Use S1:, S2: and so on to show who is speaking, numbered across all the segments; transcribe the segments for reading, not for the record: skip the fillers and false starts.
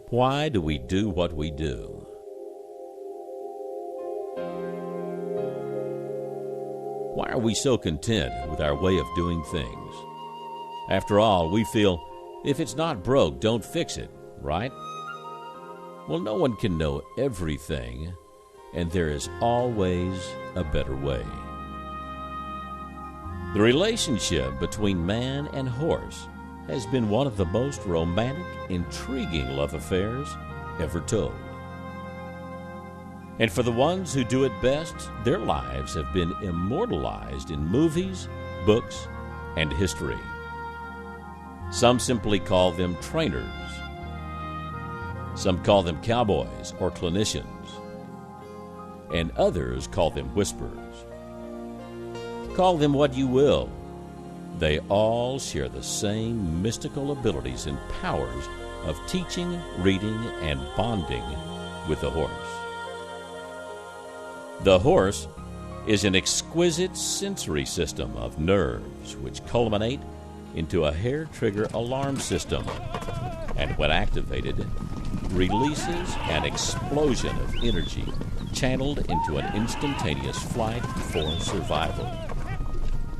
S1: Why do we do what we do? Why are we so content with our way of doing things? After all, we feel, if it's not broke, don't fix it, right? Well, no one can know everything, and there is always a better way. The relationship between man and horse has been one of the most romantic, intriguing love affairs ever told. And for the ones who do it best, their lives have been immortalized in movies, books, and history. Some simply call them trainers. Some call them cowboys or clinicians. And others call them whisperers. Call them what you will. They all share the same mystical abilities and powers of teaching, reading, and bonding with the horse. The horse is an exquisite sensory system of nerves which culminate into a hair-trigger alarm system, and when activated, releases an explosion of energy channeled into an instantaneous flight for survival.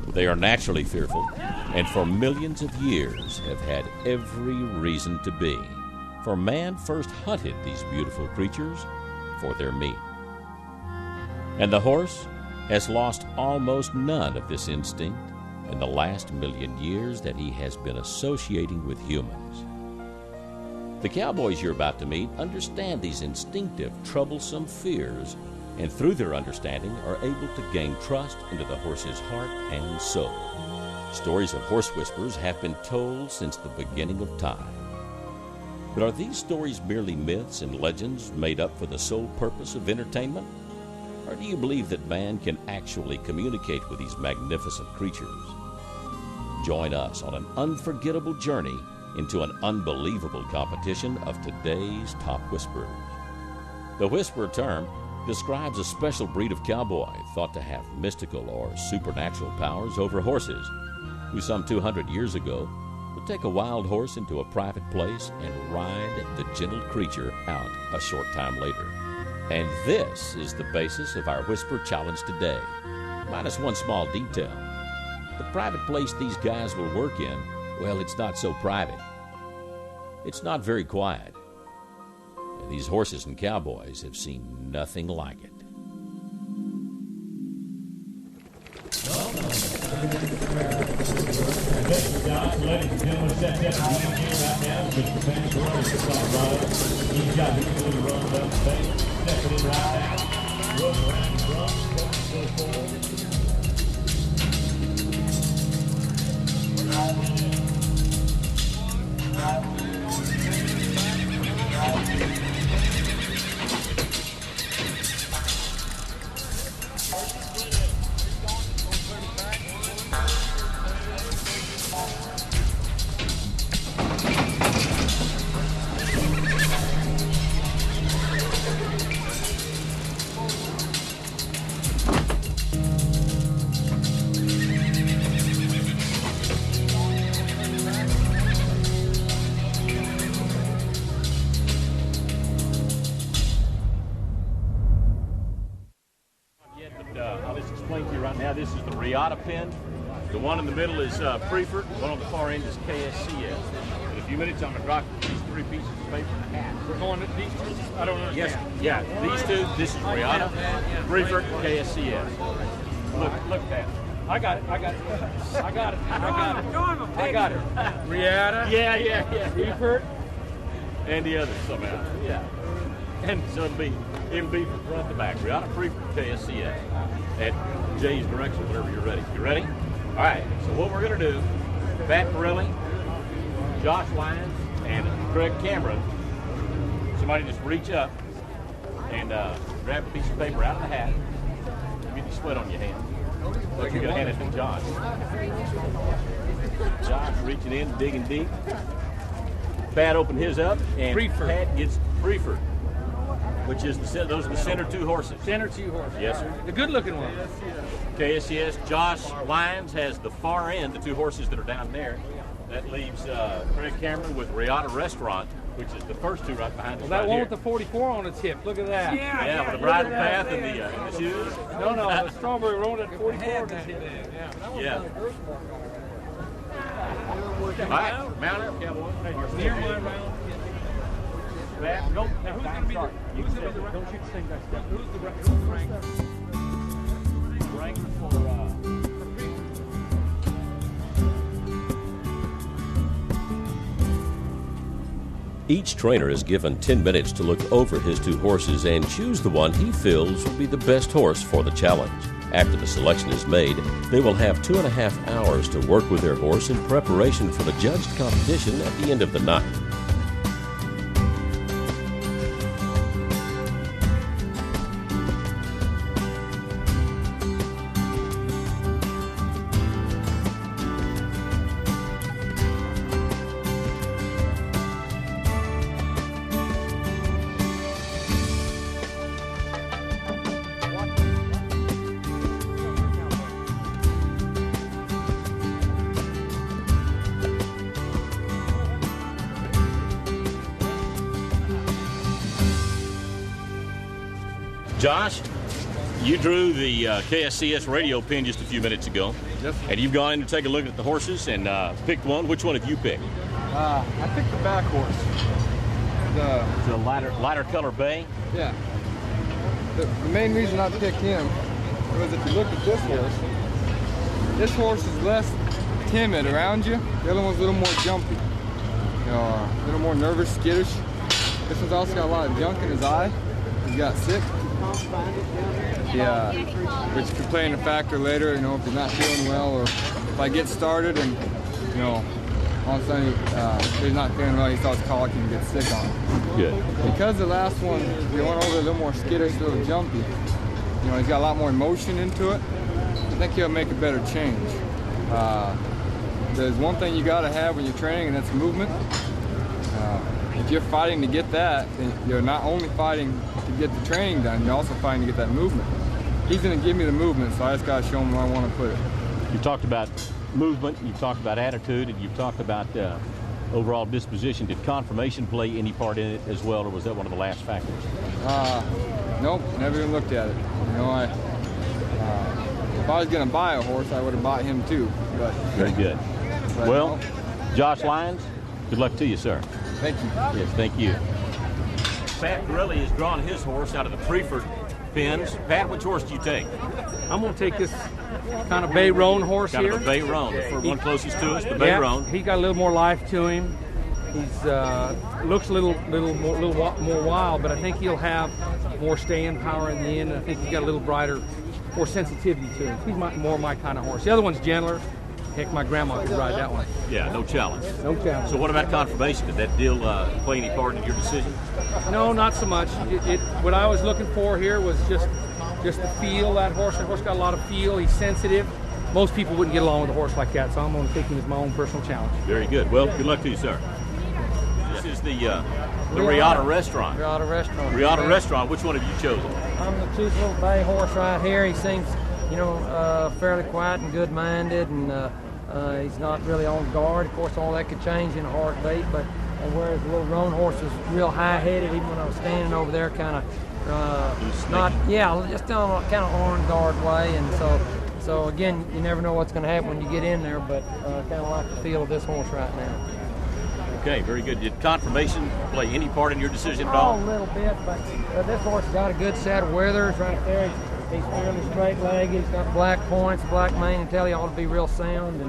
S1: They are naturally fearful, and for millions of years have had every reason to be, for man first hunted these beautiful creatures for their meat. And the horse has lost almost none of this instinct in the last million years that he has been associating with humans. The cowboys you're about to meet understand these instinctive, troublesome fears, and through their understanding are able to gain trust into the horse's heart and soul. Stories of horse whisperers have been told since the beginning of time. But are these stories merely myths and legends made up for the sole purpose of entertainment? Or do you believe that man can actually communicate with these magnificent creatures? Join us on an unforgettable journey into an unbelievable competition of today's top whisperers. The whisperer term describes a special breed of cowboy thought to have mystical or supernatural powers over horses, who some 200 years ago would take a wild horse into a private place and ride the gentle creature out a short time later. And this is the basis of our Whisper Challenge today, minus one small detail. The private place these guys will work in, well, it's not so private. It's not very quiet. And these horses and cowboys have seen nothing like it.
S2: Ladies and gentlemen, set that right here right now. Mr. Pandora is right. He's got his little run up space. Stepping in right now. Rope around the drum. Stepping so forward. I'll just explain to you right now, this is the Riata pin. The one in the middle is Preferred. The one on the far end is KSCS. In a few minutes, I'm going to drop these three pieces of paper in a hat. We're going to these two? I don't understand. Yes, yeah, these two. This is Riata, Preferred, KSCS. Look at that. I got it. Riata? Yeah. Preferred? And the others somehow. Yeah. And so it'll be from front to back. Riata, Preferred, KSCS. At Jay's direction, whenever you're ready. You ready? All right. So what we're going to do, Pat Parelli, Josh Lyons, and Greg Cameron, somebody just reach up and grab a piece of paper out of the hat. Get the sweat on your hand. But you're going to hand it to Josh. Josh reaching in, digging deep. Pat opened his up, and Pat gets Preferred, which is those are the center two horses.
S3: Center two horses.
S2: Yes, sir.
S3: The good-looking one.
S2: KSCS. Josh Lyons has the far end, the two horses that are down there. That leaves Craig Cameron with Riata Restaurant, which is the first two right behind us.
S3: Well, that
S2: right
S3: one
S2: here.
S3: with the 44 on its hip. Look at that.
S2: Yeah, with the bridle path and the shoes.
S3: No, the strawberry roll at 44 on its hip.
S2: Yeah. All right, mount up, cowboy.
S3: Near my round.
S2: Back, go.
S3: Now, who's going to be the don't shoot the same guy. Who's the rank?
S2: Ranker for
S1: Each trainer is given 10 minutes to look over his two horses and choose the one he feels will be the best horse for the challenge. After the selection is made, they will have 2.5 hours to work with their horse in preparation for the judged competition at the end of the night.
S2: Josh, you drew the KSCS radio pin just a few minutes ago.
S4: Yes.
S2: And you've gone in to take a look at the horses and picked one. Which one have you picked?
S4: I picked the back horse.
S2: The lighter color bay.
S4: Yeah. The main reason I picked him was if you look at this horse is less timid around you. The other one's a little more jumpy. You know, a little more nervous, skittish. This one's also got a lot of junk in his eye. He got sick. Yeah, which could play in a factor later, you know, if he's not feeling well, or if I get started and, you know, all of a sudden he's not feeling well, he starts colic and gets sick on him.
S2: Good.
S4: Because the last one, we went over a little more skittish, a little jumpy. You know, he's got a lot more emotion into it. I think he'll make a better change. There's one thing you got to have when you're training, and that's movement. If you're fighting to get that, then you're not only fighting to get the training done, you're also fighting to get that movement. He's going to give me the movement, so I just got to show him where I want to put it.
S2: You talked about movement, you've talked about attitude, and you've talked about overall disposition. Did conformation play any part in it as well, or was that one of the last factors?
S4: Nope, never even looked at it. You know, if I was going to buy a horse, I would have bought him too. But
S2: very good. Well, Josh Lyons, good luck to you, sir.
S4: Thank you.
S2: Yes, thank you. Pat Parelli has drawn his horse out of the Preferred pins. Pat, which horse do you take?
S3: I'm going to take this kind of Bay Roan horse
S2: Kind
S3: here.
S2: of a Bay Roan, the one closest to us, the Bay Roan.
S3: He got a little more life to him. He's looks a little more wild, but I think he'll have more staying power in the end. I think he's got a little brighter, more sensitivity to him. He's more my kind of horse. The other one's gentler. Heck, my grandma could ride that one.
S2: Yeah, no challenge.
S3: No challenge.
S2: So what about conformation? Did that deal play any part in your decision?
S3: No, not so much. What I was looking for here was just the feel of that horse. That horse got a lot of feel. He's sensitive. Most people wouldn't get along with a horse like that, so I'm going to take him as my own personal challenge.
S2: Very good. Well, good luck to you, sir. This is the Riata Restaurant.
S5: Riata Restaurant.
S2: Riata Restaurant. Which one have you chosen?
S5: I'm the choose little bay horse right here. He seems, you know, fairly quiet and good-minded, and he's not really on guard. Of course, all that could change in a heartbeat, but whereas the little roan horse is real high-headed, even when I was standing over there, kind of just on kind of on guard way, and so again, you never know what's going to happen when you get in there, but kind of like the feel of this horse right now.
S2: Okay, very good. Did conformation play any part in your decision at all?
S5: A little bit, but this horse has got a good set of withers right there. He's fairly straight-legged. He's got black points, black mane, and tail. He ought to be real sound.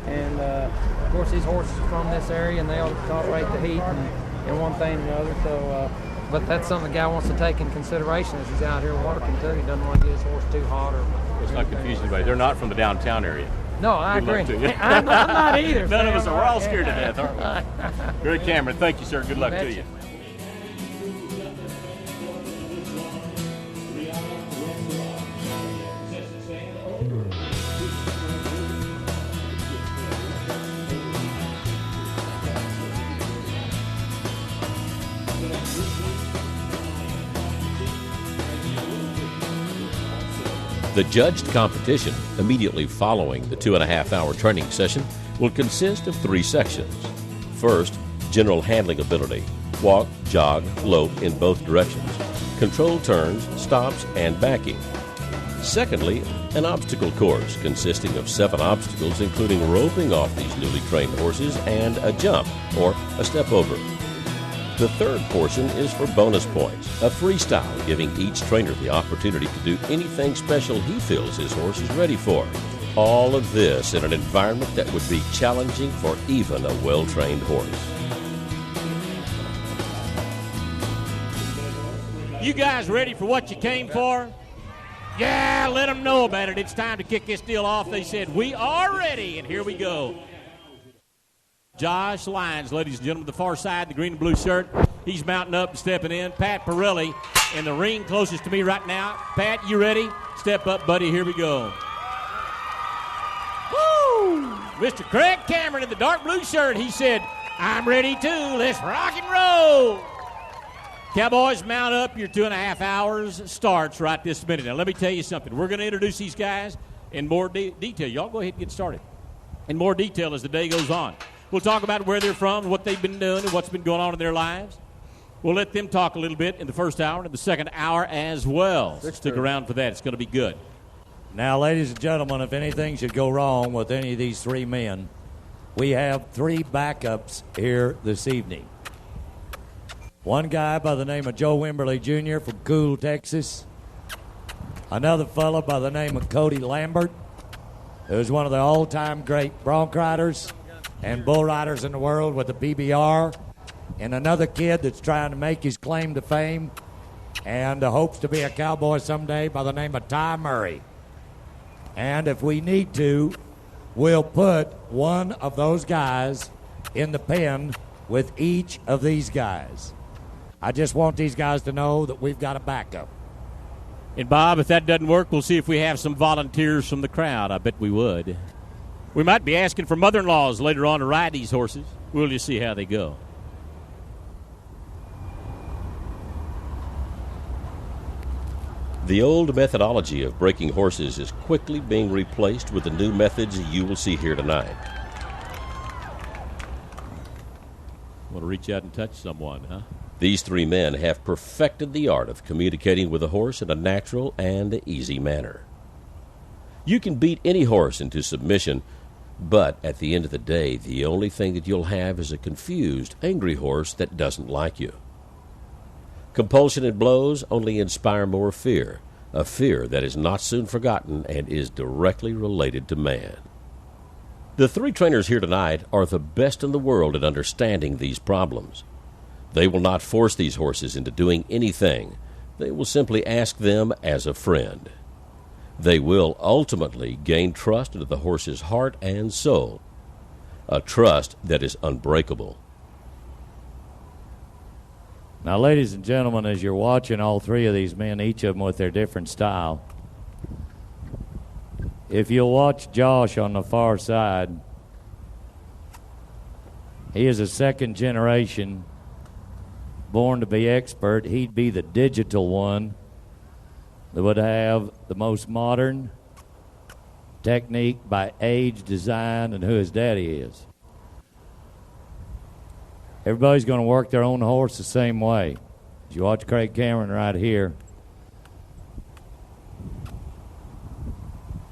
S5: And of course, these horses are from this area, and they ought to tolerate the heat and one thing and another. So, but that's something the guy wants to take in consideration as he's out here working too. He doesn't want to get his horse too hot or.
S2: It's not confusing anybody. They're not from the downtown area.
S5: No, I
S2: Good luck
S5: agree.
S2: to you.
S5: I'm not either.
S2: None of us are. We're all scared to death, aren't we? Greg Cameron, thank you, sir. Good luck to you.
S1: The judged competition, immediately following the 2.5-hour training session, will consist of 3 sections. First, general handling ability, walk, jog, lope in both directions, control turns, stops, and backing. Secondly, an obstacle course consisting of 7 obstacles, including roping off these newly trained horses and a jump or a step over. The third portion is for bonus points, a freestyle giving each trainer the opportunity to do anything special he feels his horse is ready for. All of this in an environment that would be challenging for even a well-trained horse.
S2: You guys ready for what you came for? Yeah, let them know about it. It's time to kick this deal off. They said, we are ready, and here we go. Josh Lyons, ladies and gentlemen, the far side, the green and blue shirt. He's mounting up and stepping in. Pat Parelli in the ring closest to me right now. Pat, you ready? Step up, buddy. Here we go. Woo! Mr. Craig Cameron in the dark blue shirt. He said, I'm ready too. Let's rock and roll. Cowboys, mount up. Your 2.5 hours starts right this minute. Now, let me tell you something. We're going to introduce these guys in more detail. Y'all go ahead and get started. In more detail as the day goes on. We'll talk about where they're from, what they've been doing, and what's been going on in their lives. We'll let them talk a little bit in the first hour and in the second hour as well. Stick around for that. It's going to be good.
S6: Now, ladies and gentlemen, if anything should go wrong with any of these 3 men, we have 3 backups here this evening. One guy by the name of Joe Wimberly Jr. from Cool, Texas. Another fellow by the name of Cody Lambert, who's one of the all-time great bronc riders and bull riders in the world with the PBR. And another kid that's trying to make his claim to fame and hopes to be a cowboy someday by the name of Ty Murray. And if we need to, we'll put one of those guys in the pen with each of these guys. I just want these guys to know that we've got a backup.
S2: And, Bob, if that doesn't work, we'll see if we have some volunteers from the crowd. I bet we would. We might be asking for mother-in-laws later on to ride these horses. We'll just see how they go.
S1: The old methodology of breaking horses is quickly being replaced with the new methods you will see here tonight.
S2: Want to reach out and touch someone, huh?
S1: These 3 men have perfected the art of communicating with a horse in a natural and easy manner. You can beat any horse into submission, but at the end of the day, the only thing that you'll have is a confused, angry horse that doesn't like you. Compulsion and blows only inspire more fear, a fear that is not soon forgotten and is directly related to man. The 3 trainers here tonight are the best in the world at understanding these problems. They will not force these horses into doing anything. They will simply ask them as a friend. They will ultimately gain trust into the horse's heart and soul, a trust that is unbreakable.
S6: Now, ladies and gentlemen, as you're watching all 3 of these men, each of them with their different style, if you'll watch Josh on the far side, he is a second generation, born to be expert. He'd be the digital one that would have the most modern technique by age, design, and who his daddy is. Everybody's going to work their own horse the same way. As you watch Craig Cameron right here,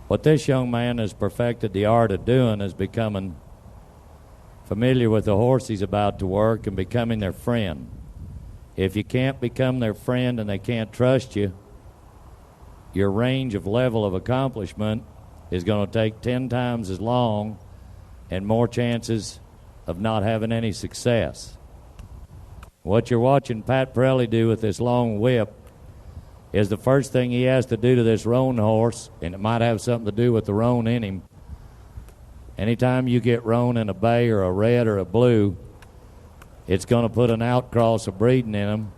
S6: what this young man has perfected the art of doing is becoming familiar with the horse he's about to work and becoming their friend. If you can't become their friend and they can't trust you, your range of level of accomplishment is going to take 10 times as long and more chances of not having any success. What you're watching Pat Parelli do with this long whip is the first thing he has to do to this roan horse, and it might have something to do with the roan in him. Anytime you get roan in a bay or a red or a blue, it's going to put an outcross of breeding in them.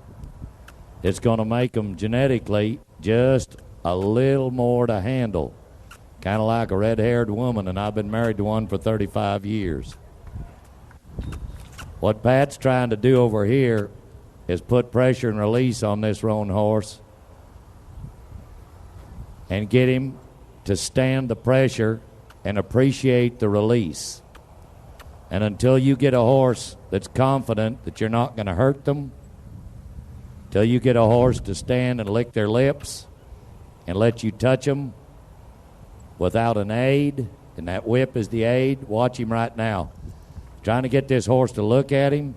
S6: It's going to make them genetically just a little more to handle, kind of like a red-haired woman, and I've been married to one for 35 years. What Pat's trying to do over here is put pressure and release on this roan horse and get him to stand the pressure and appreciate the release. And until you get a horse that's confident that you're not going to hurt them, till you get a horse to stand and lick their lips and let you touch them without an aid, and that whip is the aid. Watch him right now. Trying to get this horse to look at him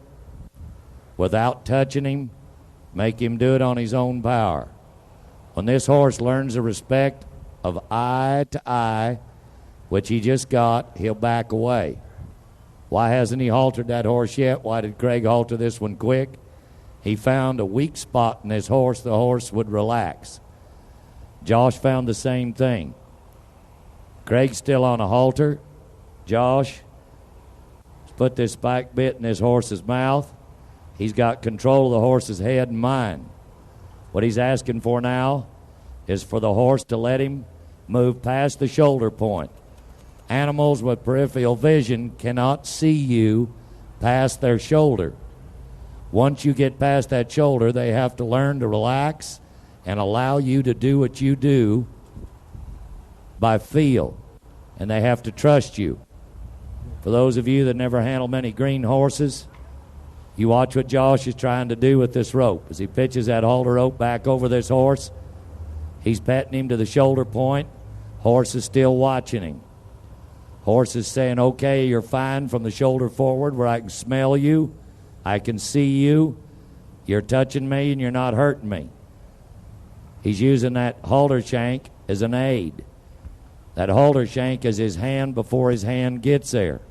S6: without touching him, make him do it on his own power. When this horse learns the respect of eye to eye, which he just got, he'll back away. Why hasn't he haltered that horse yet? Why did Craig halter this one quick? He found a weak spot in this horse. The horse would relax. Josh found the same thing. Craig's still on a halter. Josh has put this spike bit in this horse's mouth. He's got control of the horse's head and mind. What he's asking for now is for the horse to let him move past the shoulder point. Animals with peripheral vision cannot see you past their shoulder. Once you get past that shoulder, they have to learn to relax and allow you to do what you do by feel. And they have to trust you. For those of you that never handled many green horses, you watch what Josh is trying to do with this rope. As he pitches that halter rope back over this horse, he's petting him to the shoulder point. Horse is still watching him. Horse is saying, okay, you're fine from the shoulder forward where I can smell you. I can see you. You're touching me and you're not hurting me. He's using that halter shank as an aid. That halter shank is his hand before his hand gets there.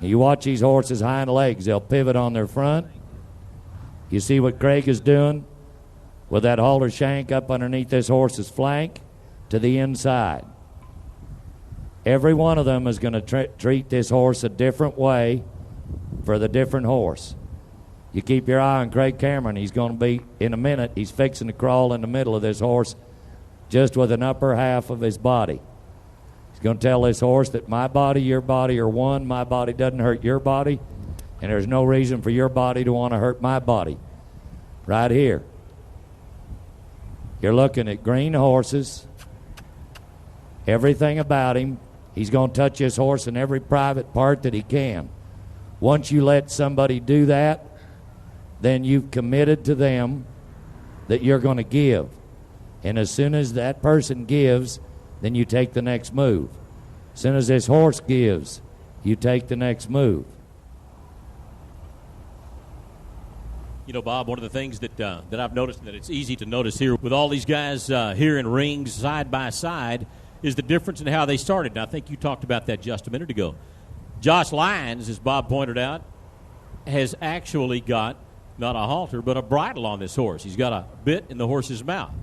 S6: You watch these horses' hind legs. They'll pivot on their front. You see what Craig is doing with that halter shank up underneath this horse's flank to the inside. Every one of them is going to treat this horse a different way for the different horse. You keep your eye on Craig Cameron. He's going to be, in a minute, he's fixing to crawl in the middle of this horse just with an upper half of his body. He's going to tell this horse that my body, your body are one. My body doesn't hurt your body, and there's no reason for your body to want to hurt my body. Right here. You're looking at green horses. Everything about him. He's going to touch this horse in every private part that he can. Once you let somebody do that, then you've committed to them that you're going to give. And as soon as that person gives, then you take the next move. As soon as this horse gives, you take the next move.
S2: You know, Bob, one of the things that I've noticed, and that it's easy to notice here with all these guys here in rings side by side, is the difference in how they started. And I think you talked about that just a minute ago. Josh Lyons, as Bob pointed out, has actually got not a halter but a bridle on this horse. He's got a bit in the horse's mouth.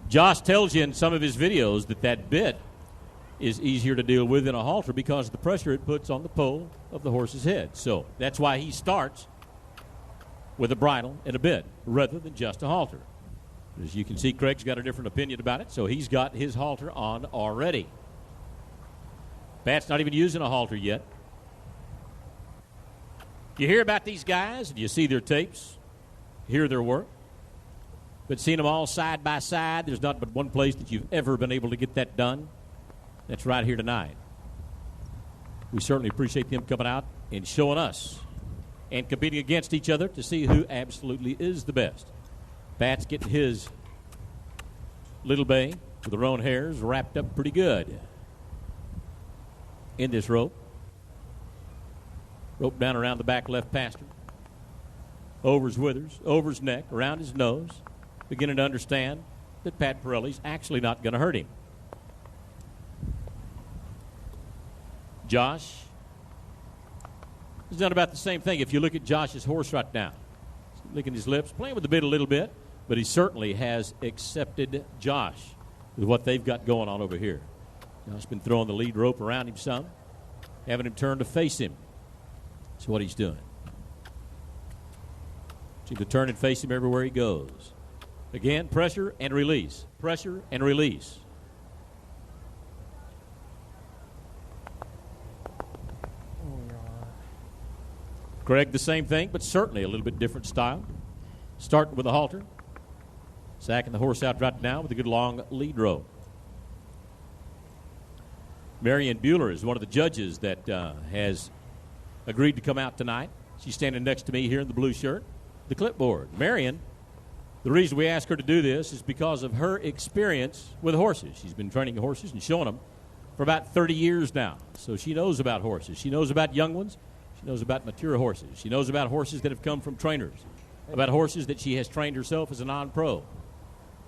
S2: Josh tells you in some of his videos that that bit is easier to deal with than a halter because of the pressure it puts on the pole of the horse's head. So that's why he starts with a bridle and a bit rather than just a halter. As you can see, Craig's got a different opinion about it, so he's got his halter on already. Pat's not even using a halter yet. You hear about these guys, and you see their tapes, hear their work. But seeing them all side by side, there's not but one place that you've ever been able to get that done. That's right here tonight. We certainly appreciate them coming out and showing us and competing against each other to see who absolutely is the best. Pat's getting his little bay with the roan hairs wrapped up pretty good in this rope. Rope down around the back left pastern. Over his withers, over his neck, around his nose. Beginning to understand that Pat Parelli's actually not going to hurt him. Josh has done about the same thing. If you look at Josh's horse right now, he's licking his lips, playing with the bit a little bit, but he certainly has accepted Josh with what they've got going on over here. Josh's been throwing the lead rope around him some, having him turn to face him. That's what he's doing. Seems to turn and face him everywhere he goes. Again, pressure and release. Pressure and release. Craig, the same thing, but certainly a little bit different style. Starting with a halter. Sacking the horse out right now with a good long lead rope.
S1: Marion Bueller is one of the judges that has agreed to come out tonight. She's standing next to me here in the blue shirt, the clipboard. Marion, the reason we asked her to do this is because of her experience with horses. She's been training horses and showing them for about 30 years now. So she knows about horses. She knows about young ones. She knows about mature horses. She knows about horses that have come from trainers, about horses that she has trained herself as a non-pro.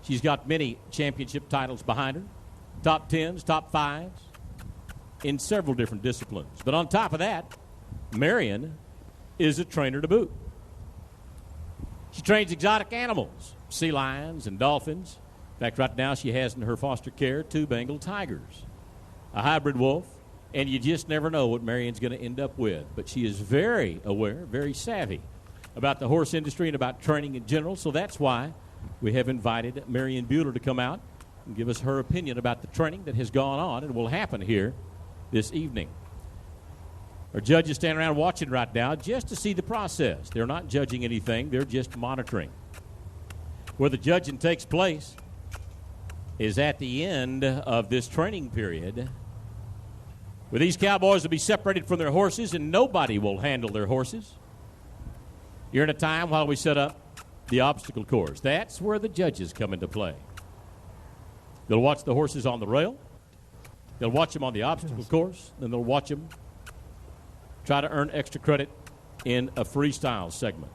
S1: She's got many championship titles behind her, top 10s, top 5s, in several different disciplines. But on top of that, Marion is a trainer to boot. She trains exotic animals, sea lions and dolphins. In fact, right now she has in her foster care 2 Bengal tigers, a hybrid wolf, and you just never know what Marion's going to end up with. But she is very aware, very savvy about the horse industry and about training in general, so that's why we have invited Marion Bueller to come out and give us her opinion about the training that has gone on and will happen here this evening. Our judges stand around watching right now just to see the process. They're not judging anything. They're just monitoring. Where the judging takes place is at the end of this training period, where these cowboys will be separated from their horses and nobody will handle their horses. You're in a time while we set up the obstacle course. That's where the judges come into play. They'll watch the horses on the rail. They'll watch them on the obstacle course. Then they'll watch them try to earn extra credit in a freestyle segment.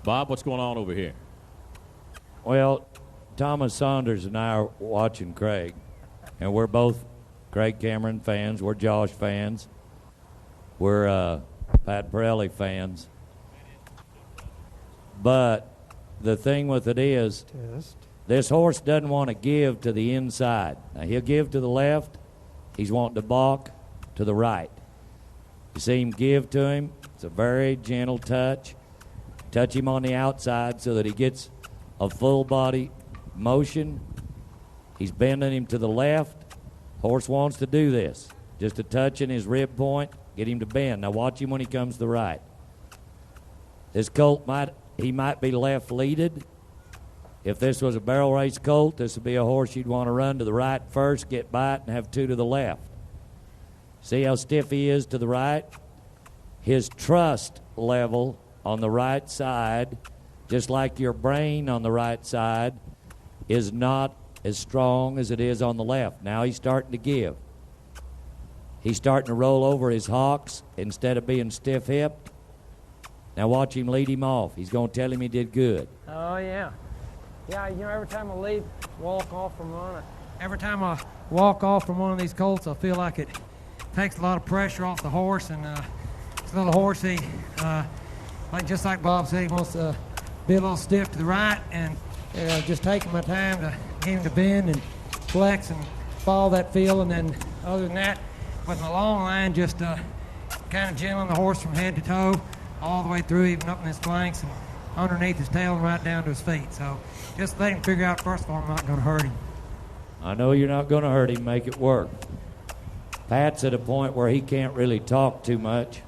S1: Bob, what's going on over here?
S6: Well, Thomas Saunders and I are watching Craig, and we're both Craig Cameron fans. We're Josh fans. We're Pat Parelli fans. But the thing with it is, this horse doesn't want to give to the inside. Now, he'll give to the left. He's wanting to balk to the right. You see him give to him. It's a very gentle touch. Touch him on the outside so that he gets a full body motion. He's bending him to the left. Horse wants to do this. Just a touch in his rib point, get him to bend. Now watch him when he comes to the right. This colt might be left leaded. If this was a barrel race colt, this would be a horse you'd want to run to the right first, get by it, and have 2 to the left. See how stiff he is to the right? His trust level on the right side, just like your brain on the right side, is not as strong as it is on the left. Now he's starting to give. He's starting to roll over his hocks instead of being stiff-hipped. Now watch him lead him off. He's going to tell him he did good.
S5: Oh, yeah. Yeah, you know, every time I walk off from one, every time I walk off from one of these colts, I feel like it takes a lot of pressure off the horse, and this little horse, just like Bob said, he wants to be a little stiff to the right, and just taking my time to get him to bend and flex and follow that feel, and then other than that, with my long line, just kind of gentling the horse from head to toe, all the way through, even up in his flanks and underneath his tail and right down to his feet. So just let him figure out, first of all, I'm not going to hurt him.
S6: I know you're not going to hurt him. Make it work. Pat's at a point where he can't really talk too much.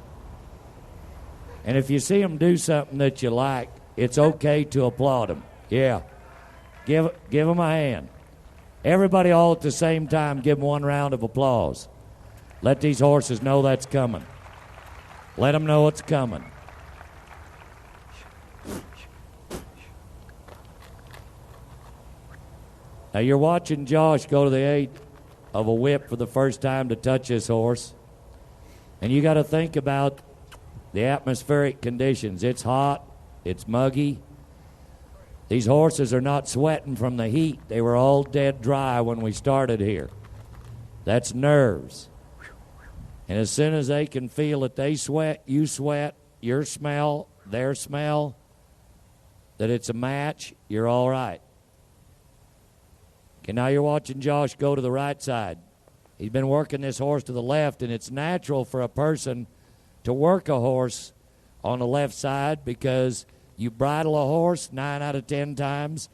S6: And if you see him do something that you like, it's okay to applaud him. Yeah. Give him a hand. Everybody all at the same time give him one round of applause. Let these horses know that's coming. Let them know it's coming. Now you're watching Josh go to the 8 of a whip for the first time to touch this horse. And you got to think about the atmospheric conditions. It's hot. It's muggy. These horses are not sweating from the heat. They were all dead dry when we started here. That's nerves. And as soon as they can feel that they sweat, you sweat, your smell, their smell, that it's a match, you're all right. Okay, now you're watching Josh go to the right side. He's been working this horse to the left, and it's natural for a person to work a horse on the left side because you bridle a horse 9 out of 10 times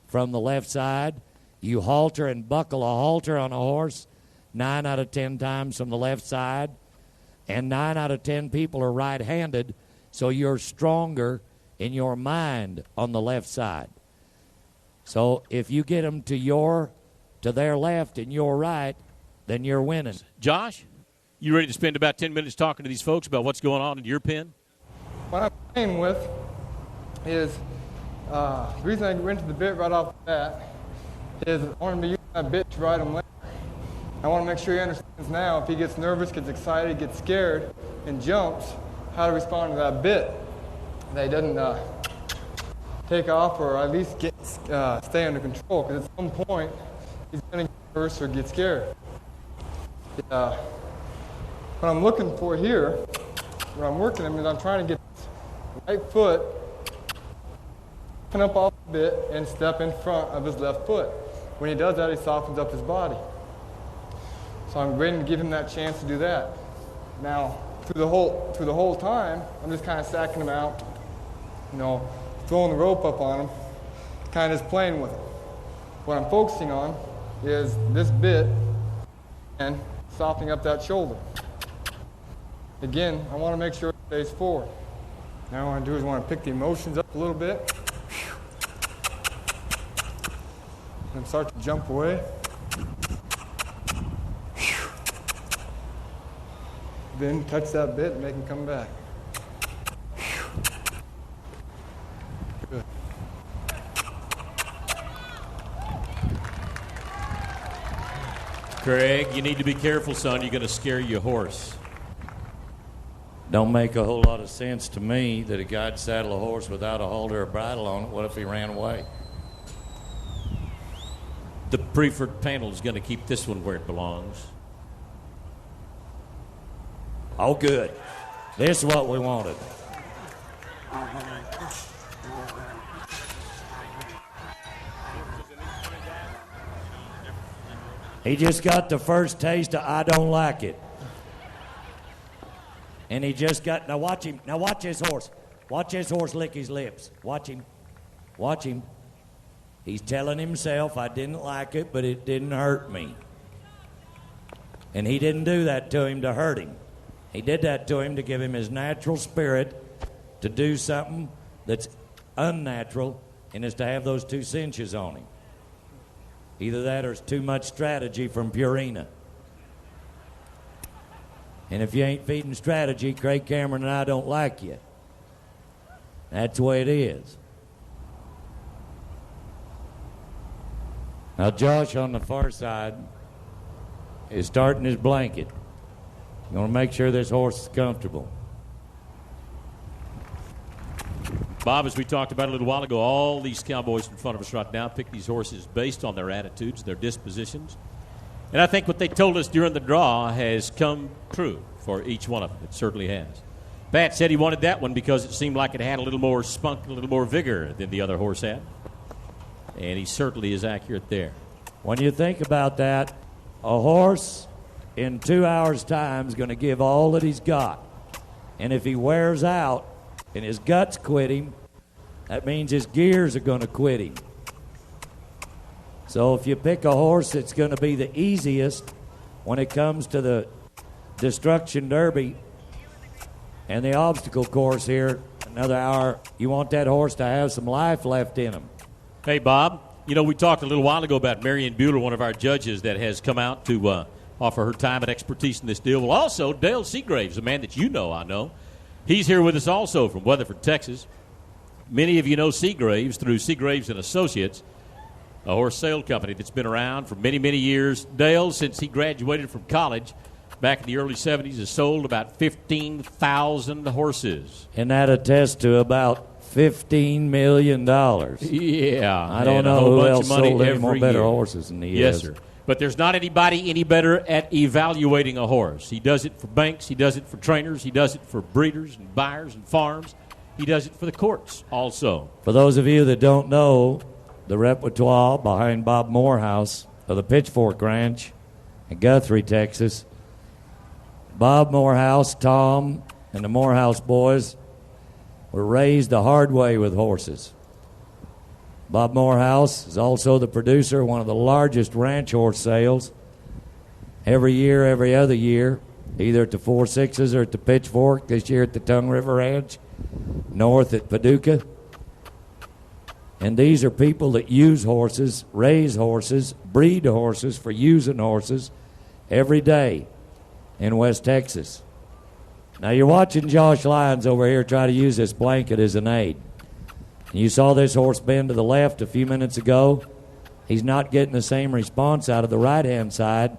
S6: from the left side. You halter and buckle a halter on a horse 9 out of 10 times from the left side. And 9 out of 10 people are right-handed, so you're stronger in your mind on the left side. So if you get them to their left and your right, then you're winning.
S2: Josh, you ready to spend about 10 minutes talking to these folks about what's going on in your pen?
S4: What I'm playing with is, the reason I went to the bit right off the bat is I want him to use that bit to ride him later. I want to make sure he understands now if he gets nervous, gets excited, gets scared, and jumps, how to respond to that bit. That he doesn't take off or at least stay under control, because at some point he's going to get nervous or get scared. What I'm looking for here, when I'm working him, is I'm trying to get his right foot up off the bit and step in front of his left foot. When he does that, he softens up his body. So I'm waiting to give him that chance to do that. Now, through the whole time, I'm just kind of stacking him out, throwing the rope up on him, kind of just playing with him. What I'm focusing on is this bit and softening up that shoulder. Again, I want to make sure it stays forward. Now what I want to do is I want to pick the emotions up a little bit and start to jump away. Then touch that bit and make him come back. Good.
S2: Craig, you need to be careful, son. You're going to scare your horse.
S6: Don't make a whole lot of sense to me that a guy'd saddle a horse without a halter or bridle on it. What if he ran away?
S2: The preferred panel is going to keep this one where it belongs.
S6: Oh, good. This is what we wanted. He just got the first taste of I don't like it. And he just got, now watch him. Now watch his horse. Watch his horse lick his lips. Watch him. Watch him. He's telling himself, I didn't like it, but it didn't hurt me. And he didn't do that to him to hurt him. He did that to him to give him his natural spirit to do something that's unnatural, and is to have those 2 cinches on him. Either that or it's too much strategy from Purina. And if you ain't feeding strategy, Craig Cameron and I don't like you. That's the way it is. Now Josh on the far side is starting his blanket. You want to make sure this horse is comfortable.
S2: Bob, as we talked about a little while ago, all these cowboys in front of us right now pick these horses based on their attitudes, their dispositions. And I think what they told us during the draw has come true for each one of them. It certainly has. Pat said he wanted that one because it seemed like it had a little more spunk, a little more vigor than the other horse had. And he certainly is accurate there.
S6: When you think about that, a horse in 2 hours' time is going to give all that he's got. And if he wears out and his guts quit him, that means his gears are going to quit him. So if you pick a horse that's going to be the easiest when it comes to the Destruction Derby and the obstacle course here, another hour, you want that horse to have some life left in him.
S2: Hey, Bob, we talked a little while ago about Marion Bueller, one of our judges that has come out to offer her time and expertise in this deal. Well, also, Dale Seagraves, a man that I know. He's here with us also from Weatherford, Texas. Many of you know Seagraves through Seagraves and Associates, a horse sale company that's been around for many, many years. Dale, since he graduated from college back in the early 70s, has sold about 15,000 horses.
S6: And that attests to about $15 million.
S2: Yeah.
S6: I don't know who else sold any more better horses than he is.
S2: Yes, sir. But there's not anybody any better at evaluating a horse. He does it for banks. He does it for trainers. He does it for breeders and buyers and farms. He does it for the courts also.
S6: For those of you that don't know, the repertoire behind Bob Morehouse of the Pitchfork Ranch in Guthrie, Texas, Bob Morehouse, Tom, and the Morehouse boys were raised the hard way with horses. Bob Morehouse is also the producer of one of the largest ranch horse sales every year, every other year, either at the 4-6s or at the Pitchfork, this year at the Tongue River Ranch, north at Paducah. And these are people that use horses, raise horses, breed horses for using horses every day in West Texas. Now you're watching Josh Lyons over here try to use this blanket as an aid. You saw this horse bend to the left a few minutes ago. He's not getting the same response out of the right-hand side.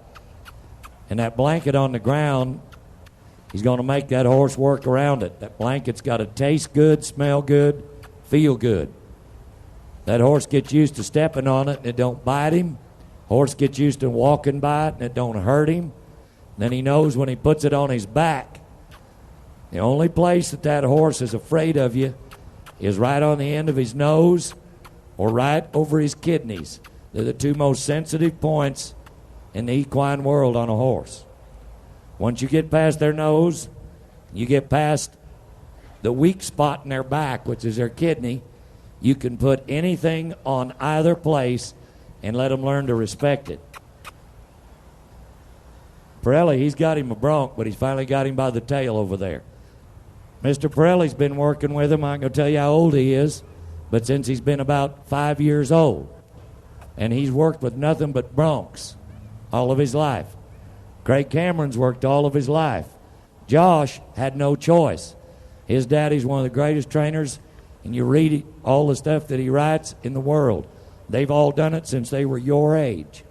S6: And that blanket on the ground, he's going to make that horse work around it. That blanket's got to taste good, smell good, feel good. That horse gets used to stepping on it and it don't bite him. Horse gets used to walking by it and it don't hurt him. Then he knows when he puts it on his back, the only place that horse is afraid of you is right on the end of his nose or right over his kidneys. They're the two most sensitive points in the equine world on a horse. Once you get past their nose, you get past the weak spot in their back, which is their kidney, you can put anything on either place and let them learn to respect it. Parelli, he's got him a bronc, but he's finally got him by the tail over there. Mr. Parelli's been working with him. I'm going to tell you how old he is, but since he's been about 5 years old. And he's worked with nothing but broncs all of his life. Craig Cameron's worked all of his life. Josh had no choice. His daddy's one of the greatest trainers, and you read all the stuff that he writes in the world. They've all done it since they were your age.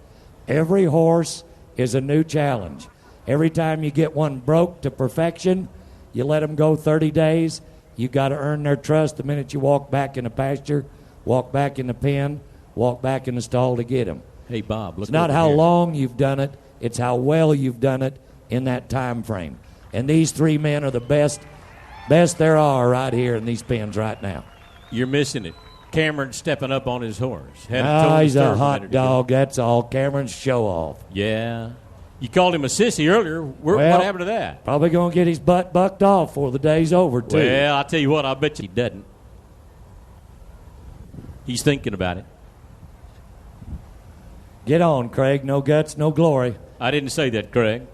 S6: Every horse is a new challenge. Every time you get one broke to perfection, you let them go 30 days. You got to earn their trust the minute you walk back in the pasture, walk back in the pen, walk back in the stall to get them.
S2: Hey, Bob, look.
S6: It's not how long you've done it, it's how well you've done it in that time frame. And these three men are the best there are right here in these pens right now.
S2: You're missing it. Cameron stepping up on his horse.
S6: He's a hot dog, that's all. Cameron's show off.
S2: Yeah. You called him a sissy earlier. What happened to that?
S6: Probably going to get his butt bucked off before the day's over, too.
S2: Well, I'll tell you what, I bet you he doesn't. He's thinking about it.
S6: Get on, Craig. No guts, no glory.
S2: I didn't say that, Craig.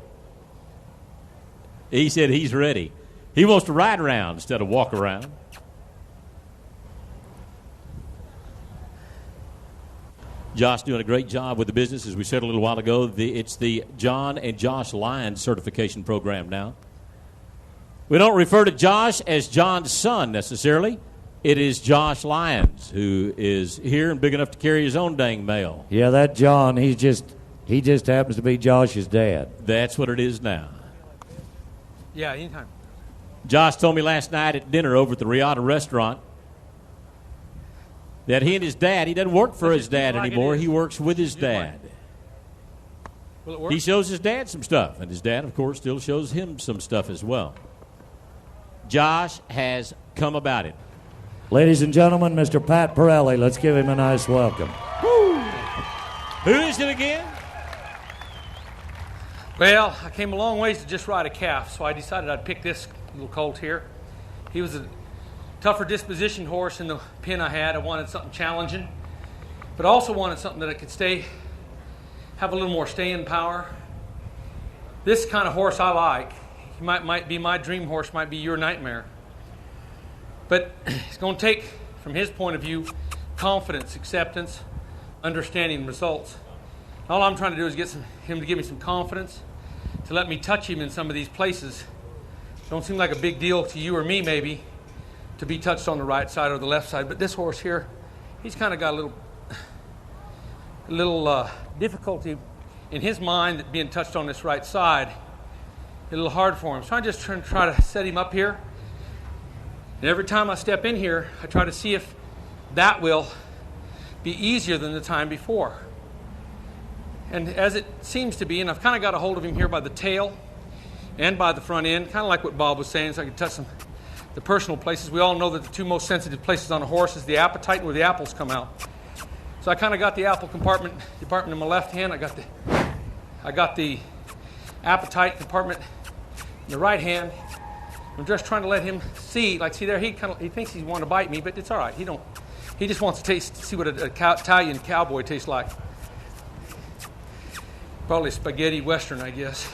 S2: He said he's ready. He wants to ride around instead of walk around. Josh doing a great job with the business, as we said a little while ago. It's the John and Josh Lyons certification program now. We don't refer to Josh as John's son necessarily. It is Josh Lyons, who is here and big enough to carry his own dang mail.
S6: Yeah, that John, he just happens to be Josh's dad.
S2: That's what it is now.
S3: Yeah, anytime.
S2: Josh told me last night at dinner over at the Riata restaurant that he and his dad, he doesn't work for his dad anymore. He works with his dad.
S3: Will it work?
S2: He shows his dad some stuff, and his dad, of course, still shows him some stuff as well. Josh has come about it.
S6: Ladies and gentlemen, Mr. Pat Parelli, let's give him a nice welcome.
S2: Woo! Who is it again?
S3: Well, I came a long ways to just ride a calf, so I decided I'd pick this little colt here. He was a tougher disposition horse in the pen I had. I wanted something challenging, but I also wanted something that I could have a little more staying power. This kind of horse I like. He might be my dream horse, might be your nightmare. But it's going to take, from his point of view, confidence, acceptance, understanding, results. All I'm trying to do is get him to give me some confidence, to let me touch him in some of these places. Don't seem like a big deal to you or me, maybe, to be touched on the right side or the left side. But this horse here, he's kind of got a little difficulty in his mind that being touched on this right side. A little hard for him. So I just try to set him up here. And every time I step in here, I try to see if that will be easier than the time before. And as it seems to be, and I've kind of got a hold of him here by the tail and by the front end, kind of like what Bob was saying, so I can touch the personal places. We all know that the two most sensitive places on a horse is the appetite and where the apples come out. So I kind of got the apple department in my left hand. I got the appetite compartment in the right hand. I'm just trying to let him see there, he thinks he's wanting to bite me, but it's all right. He just wants to see what an Italian cowboy tastes like. Probably spaghetti western, I guess.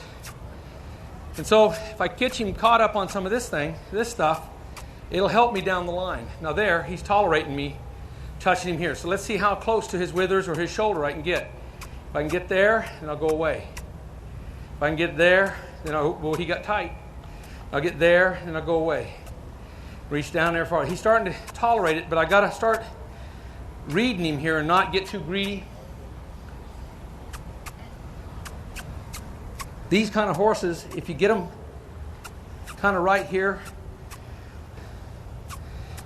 S3: And so if I catch him caught up on some of this stuff, it'll help me down the line. Now there, he's tolerating me touching him here. So let's see how close to his withers or his shoulder I can get. If I can get there, then I'll go away. If I can get there, then he got tight. I'll get there, and I'll go away. Reach down there far. He's starting to tolerate it, but I got to start reading him here and not get too greedy. These kind of horses, if you get them kind of right here,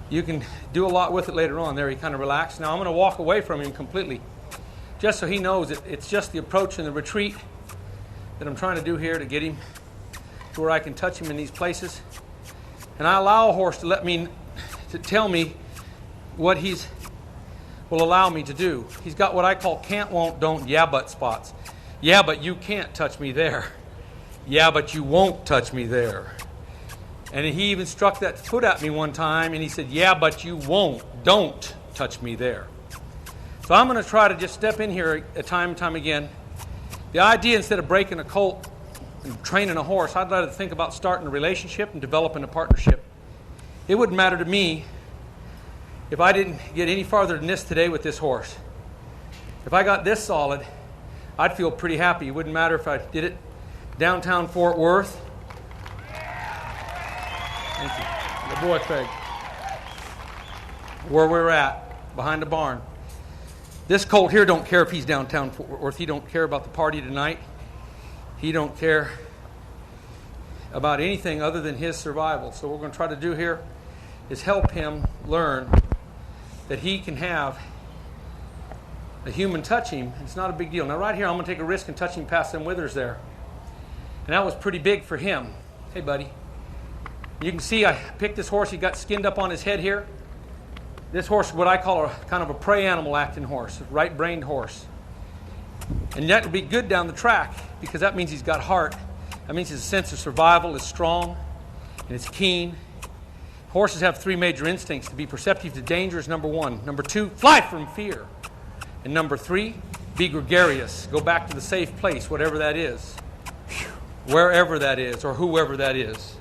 S3: you can do a lot with it later on. There, he kind of relaxed. Now I'm going to walk away from him completely, just so he knows that it's just the approach and the retreat that I'm trying to do here to get him to where I can touch him in these places. And I allow a horse to tell me what he's will allow me to do. He's got what I call can't, won't, don't, yeah, but spots. Yeah, but you can't touch me there. Yeah, but you won't touch me there. And he even struck that foot at me one time, and he said, yeah, but you won't. Don't touch me there. So I'm going to try to just step in here time and time again. The idea, instead of breaking a colt and training a horse, I'd rather think about starting a relationship and developing a partnership. It wouldn't matter to me if I didn't get any farther than this today with this horse. If I got this solid, I'd feel pretty happy. It wouldn't matter if I did it downtown Fort Worth. Thank you. Good boy, Craig. Where we're at, behind the barn. This colt here don't care if he's downtown Fort Worth. He don't care about the party tonight. He don't care about anything other than his survival. So what we're going to try to do here is help him learn that he can have a human touch him. It's not a big deal. Now right here, I'm going to take a risk and touch him past them withers there. And that was pretty big for him. Hey, buddy. You can see I picked this horse. He got skinned up on his head here. This horse is what I call a kind of a prey animal acting horse, a right-brained horse. And that would be good down the track because that means he's got heart. That means his sense of survival is strong and it's keen. Horses have three major instincts. To be perceptive to danger is number one. Number two, fly from fear. And number three, be gregarious. Go back to the safe place, whatever that is. Wherever that is or whoever that is.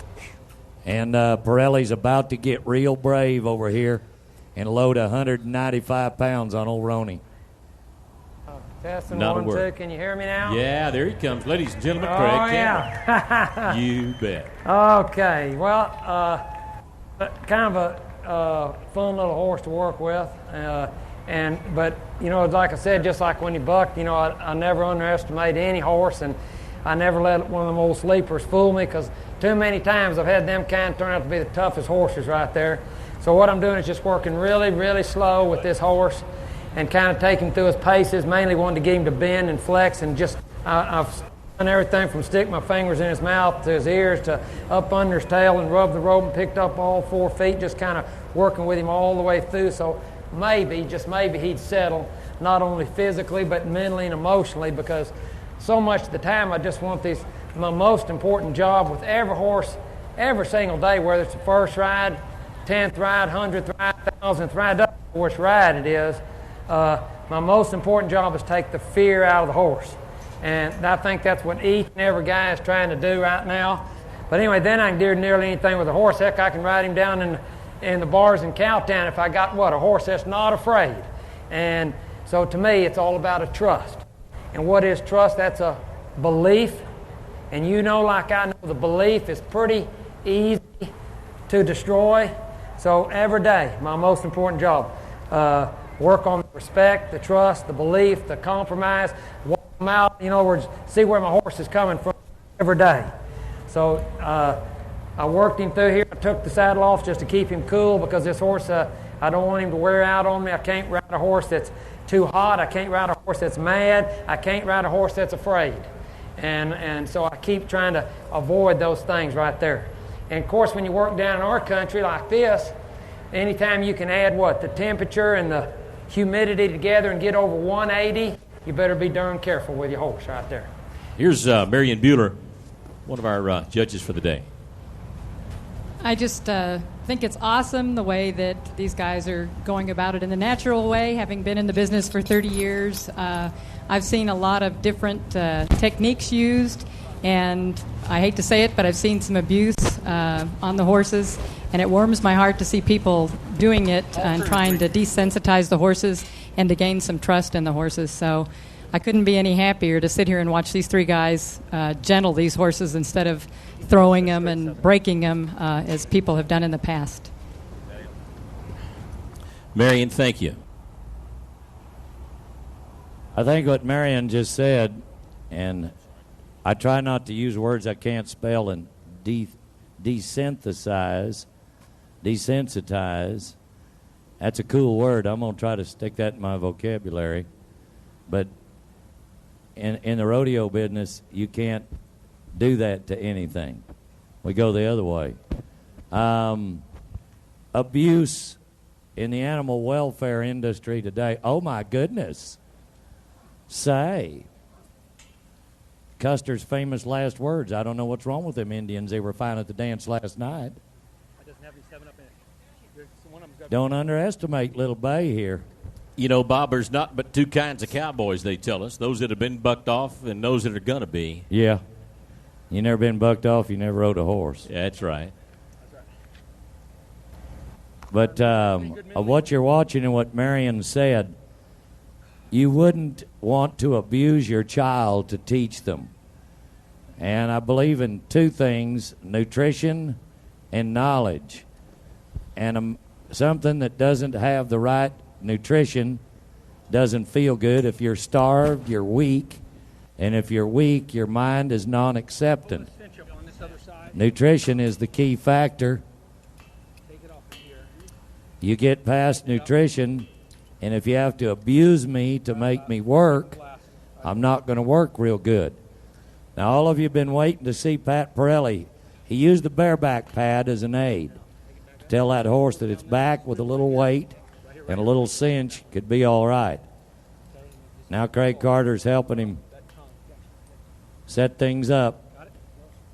S6: And Parelli's about to get real brave over here and load 195 pounds on old Ronnie.
S5: Testing
S1: Not a
S5: 1,
S1: word.
S5: 2. Can you hear me now?
S1: Yeah, there he comes. Ladies and gentlemen, Craig Campbell.
S5: Yeah.
S1: You bet.
S5: Okay. Well, kind of a fun little horse to work with. But, you know, like I said, just like when he bucked, you know, I never underestimate any horse, and I never let one of them old sleepers fool me because too many times I've had them kind turn out to be the toughest horses right there. So what I'm doing is just working really, really slow with this horse and kind of taking him through his paces, mainly wanting to get him to bend and flex, and just I've done everything from stick my fingers in his mouth to his ears to up under his tail and rub the rope and picked up all 4 feet, just kind of working with him all the way through. So maybe, just maybe, he'd settle, not only physically but mentally and emotionally, because so much of the time I just want my most important job with every horse every single day, whether it's the first ride, 10th ride, 100th ride, 1000th ride, doesn't matter which ride it is. My most important job is take the fear out of the horse. And I think that's what each and every guy is trying to do right now. But anyway, then I can do nearly anything with a horse. Heck, I can ride him down in the bars in Cowtown if I got a horse that's not afraid. And so to me, it's all about a trust. And what is trust? That's a belief. And you know, like I know, the belief is pretty easy to destroy. So every day, my most important job, work on the respect, the trust, the belief, the compromise, walk them out, in other words, see where my horse is coming from every day. So I worked him through here. I took the saddle off just to keep him cool because this horse, I don't want him to wear out on me. I can't ride a horse that's too hot. I can't ride a horse that's mad. I can't ride a horse that's afraid. And so I keep trying to avoid those things right there. And of course, when you work down in our country like this, anytime you can add the temperature and the humidity together and get over 180, you better be darn careful with your horse right there.
S1: Here's Marion Bueller, one of our judges for the day.
S7: I just think it's awesome the way that these guys are going about it in the natural way. Having been in the business for 30 years, I've seen a lot of different techniques used, and I hate to say it, but I've seen some abuse on the horses, and it warms my heart to see people doing it and trying to desensitize the horses and to gain some trust in the horses. So I couldn't be any happier to sit here and watch these three guys gentle these horses instead of throwing them and breaking them as people have done in the past.
S1: Marion, thank you.
S6: I think what Marion just said, and I try not to use words I can't spell, and desensitize. That's a cool word. I'm going to try to stick that in my vocabulary. But in the rodeo business, you can't do that to anything. We go the other way. Abuse in the animal welfare industry today. Oh, my goodness. Say. Custer's famous last words. I don't know what's wrong with them Indians. They were fine at the dance last night. Don't underestimate Little Bay here.
S1: You know, Bob, there's not but two kinds of cowboys, they tell us. Those that have been bucked off and those that are going to be.
S6: Yeah. You never been bucked off, you never rode a horse.
S1: Yeah, that's right.
S6: But what you're watching and what Marion said, you wouldn't want to abuse your child to teach them. And I believe in two things, nutrition and knowledge. And something that doesn't have the right nutrition doesn't feel good. If you're starved, you're weak. And if you're weak, your mind is non-acceptant. Nutrition is the key factor. You get past nutrition, and if you have to abuse me to make me work, I'm not going to work real good. Now, all of you have been waiting to see Pat Parelli. He used the bareback pad as an aid to tell that horse that its back with a little weight and a little cinch could be all right. Now Craig Carter's helping him set things up.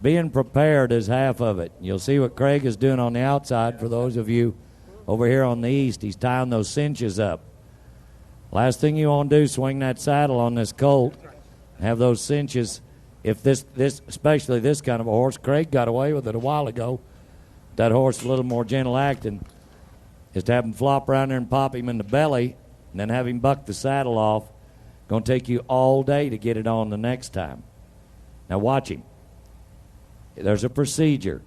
S6: Being prepared is half of it. You'll see what Craig is doing on the outside for those of you over here on the east. He's tying those cinches up. Last thing you want to do, swing that saddle on this colt, have those cinches. If this especially this kind of a horse, Craig got away with it a while ago. That horse a little more gentle acting is to have him flop around there and pop him in the belly and then have him buck the saddle off. Going to take you all day to get it on the next time. Now watch him. There's a procedure.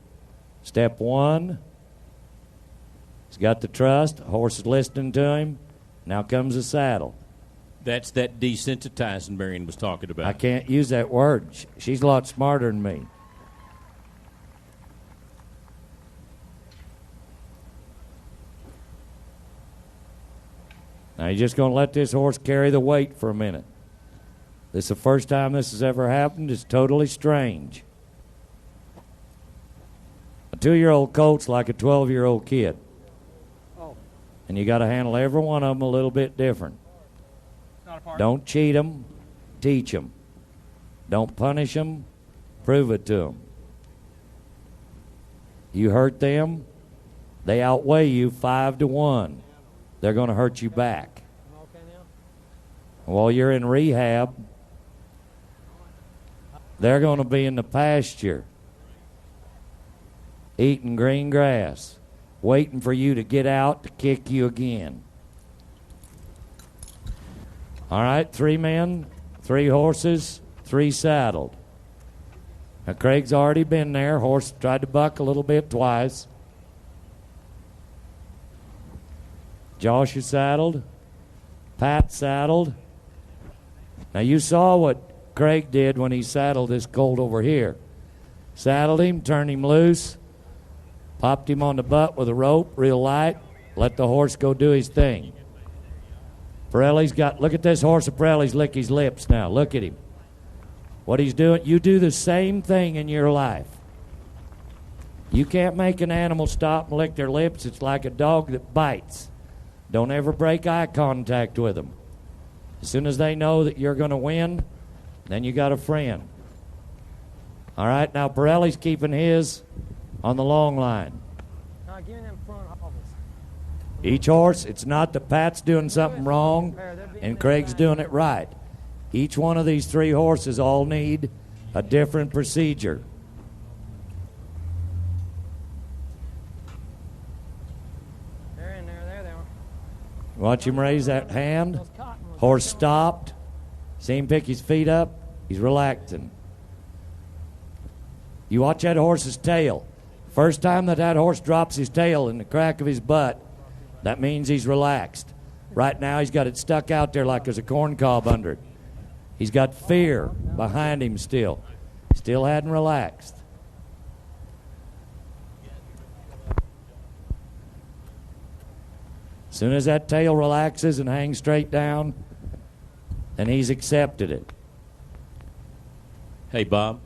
S6: Step one, he's got the trust. The horse is listening to him. Now comes the saddle.
S1: That's that desensitizing Marion was talking about.
S6: I can't use that word. She's a lot smarter than me. Now you're just going to let this horse carry the weight for a minute. This is the first time this has ever happened. It's totally strange. A 2-year-old colt's like a 12-year-old kid. And you got to handle every one of them a little bit different. Don't cheat them, teach them. Don't punish them, prove it to them. You hurt them, they outweigh you 5-1. They're going to hurt you back. While you're in rehab, they're going to be in the pasture, eating green grass, waiting for you to get out to kick you again. All right, 3 men, 3 horses, 3 saddled. Now, Craig's already been there. Horse tried to buck a little bit twice. Josh is saddled. Pat saddled. Now, you saw what Craig did when he saddled this colt over here. Saddled him, turned him loose, popped him on the butt with a rope real light, let the horse go do his thing. Parelli's got, look at this horse of Parelli's lick his lips now. Look at him. What he's doing, you do the same thing in your life. You can't make an animal stop and lick their lips. It's like a dog that bites. Don't ever break eye contact with them. As soon as they know that you're going to win, then you got a friend. All right, now Parelli's keeping his on the long line. Each horse, it's not that Pat's doing something wrong and Craig's doing it right. Each one of these 3 horses all need a different procedure. Watch him raise that hand. Horse stopped. See him pick his feet up. He's relaxing. You watch that horse's tail. First time that horse drops his tail in the crack of his butt, that means he's relaxed. Right now he's got it stuck out there like there's a corn cob under it. He's got fear behind him still. Still hadn't relaxed. As soon as that tail relaxes and hangs straight down, then he's accepted it.
S1: Hey, Bob,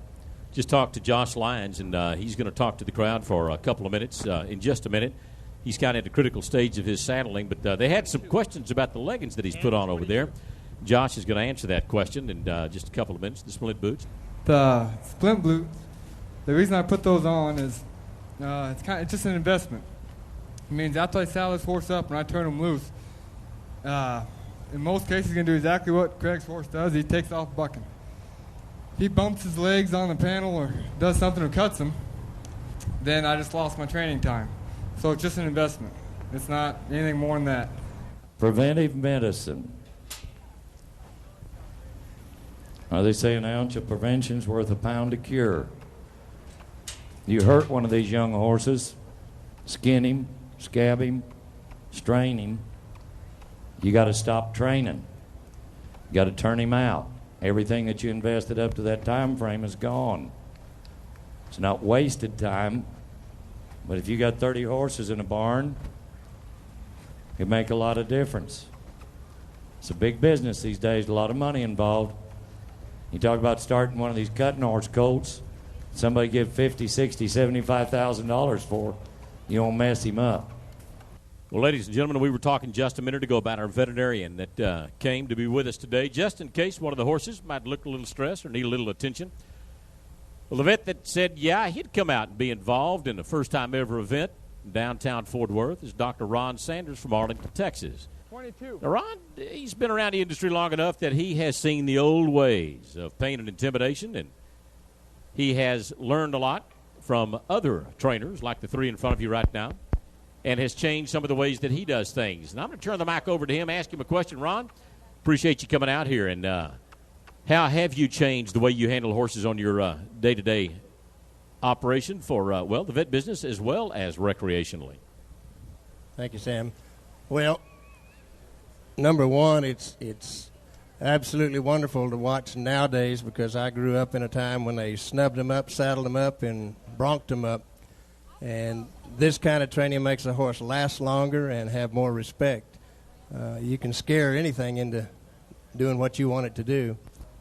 S1: just talked to Josh Lyons, and he's going to talk to the crowd for a couple of minutes in just a minute. He's kind of at the critical stage of his saddling, but they had some questions about the leggings that he's put on over there. Josh is going to answer that question in just a couple of minutes, the splint boots.
S4: The splint boots, the reason I put those on is it's just an investment. It means after I saddle this horse up and I turn him loose, in most cases he's going to do exactly what Craig's horse does. He takes off bucking. If he bumps his legs on the panel or does something or cuts him, then I just lost my training time. So it's just an investment. It's not anything more than that.
S6: Preventive medicine. They say an ounce of prevention's worth a pound of cure. You hurt one of these young horses, skin him, scab him, strain him, you got to stop training. You got to turn him out. Everything that you invested up to that time frame is gone. It's not wasted time, but if you got 30 horses in a barn, it make a lot of difference. It's a big business these days, a lot of money involved. You talk about starting one of these cutting horse colts, somebody give $50,000, $60,000, $75,000 for, you won't mess him up.
S1: Well, ladies and gentlemen, we were talking just a minute ago about our veterinarian that came to be with us today, just in case one of the horses might look a little stressed or need a little attention. Well, the vet that said, yeah, he'd come out and be involved in the first-time ever event in downtown Fort Worth is Dr. Ron Sanders from Arlington, Texas.
S4: 22.
S1: Now, Ron, he's been around the industry long enough that he has seen the old ways of pain and intimidation, and he has learned a lot from other trainers, like the three in front of you right now, and has changed some of the ways that he does things. And I'm going to turn the mic over to him, ask him a question. Ron, appreciate you coming out here. And how have you changed the way you handle horses on your day-to-day operation for, the vet business as well as recreationally?
S8: Thank you, Sam. Well, number one, it's absolutely wonderful to watch nowadays because I grew up in a time when they snubbed them up, saddled them up, and bronked them up. And this kind of training makes a horse last longer and have more respect. You can scare anything into doing what you want it to do.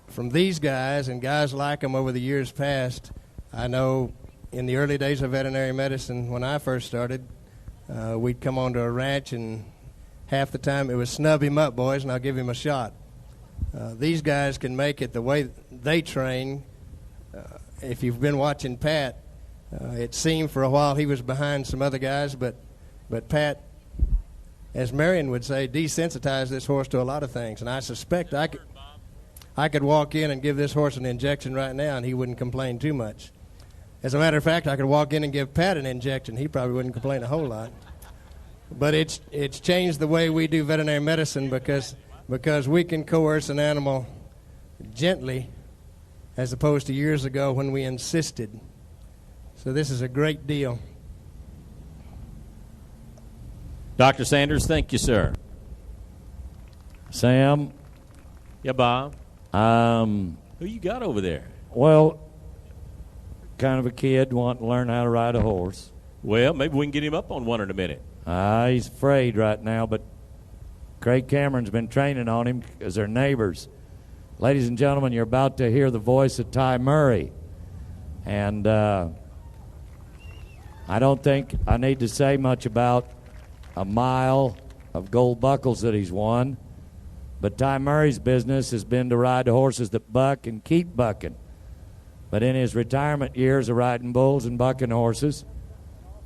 S8: From these guys and guys like them over the years past, I know in the early days of veterinary medicine when I first started, we'd come onto a ranch and half the time it was snub him up, boys, and I'll give him a shot. These guys can make it the way they train. If you've been watching Pat, it seemed for a while he was behind some other guys, but Pat, as Marion would say, desensitized this horse to a lot of things. And I suspect I could walk in and give this horse an injection right now, and he wouldn't complain too much. As a matter of fact, I could walk in and give Pat an injection. He probably wouldn't complain a whole lot. But it's changed the way we do veterinary medicine because we can coerce an animal gently as opposed to years ago when we insisted. So this is a great deal.
S1: Dr. Sanders, thank you, sir.
S6: Sam?
S1: Yeah, Bob? Who you got over there?
S6: Well, kind of a kid wanting to learn how to ride a horse.
S1: Well, maybe we can get him up on one in a minute.
S6: He's afraid right now, but Craig Cameron's been training on him because they're neighbors. Ladies and gentlemen, you're about to hear the voice of Ty Murray. And I don't think I need to say much about a mile of gold buckles that he's won. But Ty Murray's business has been to ride the horses that buck and keep bucking. But in his retirement years of riding bulls and bucking horses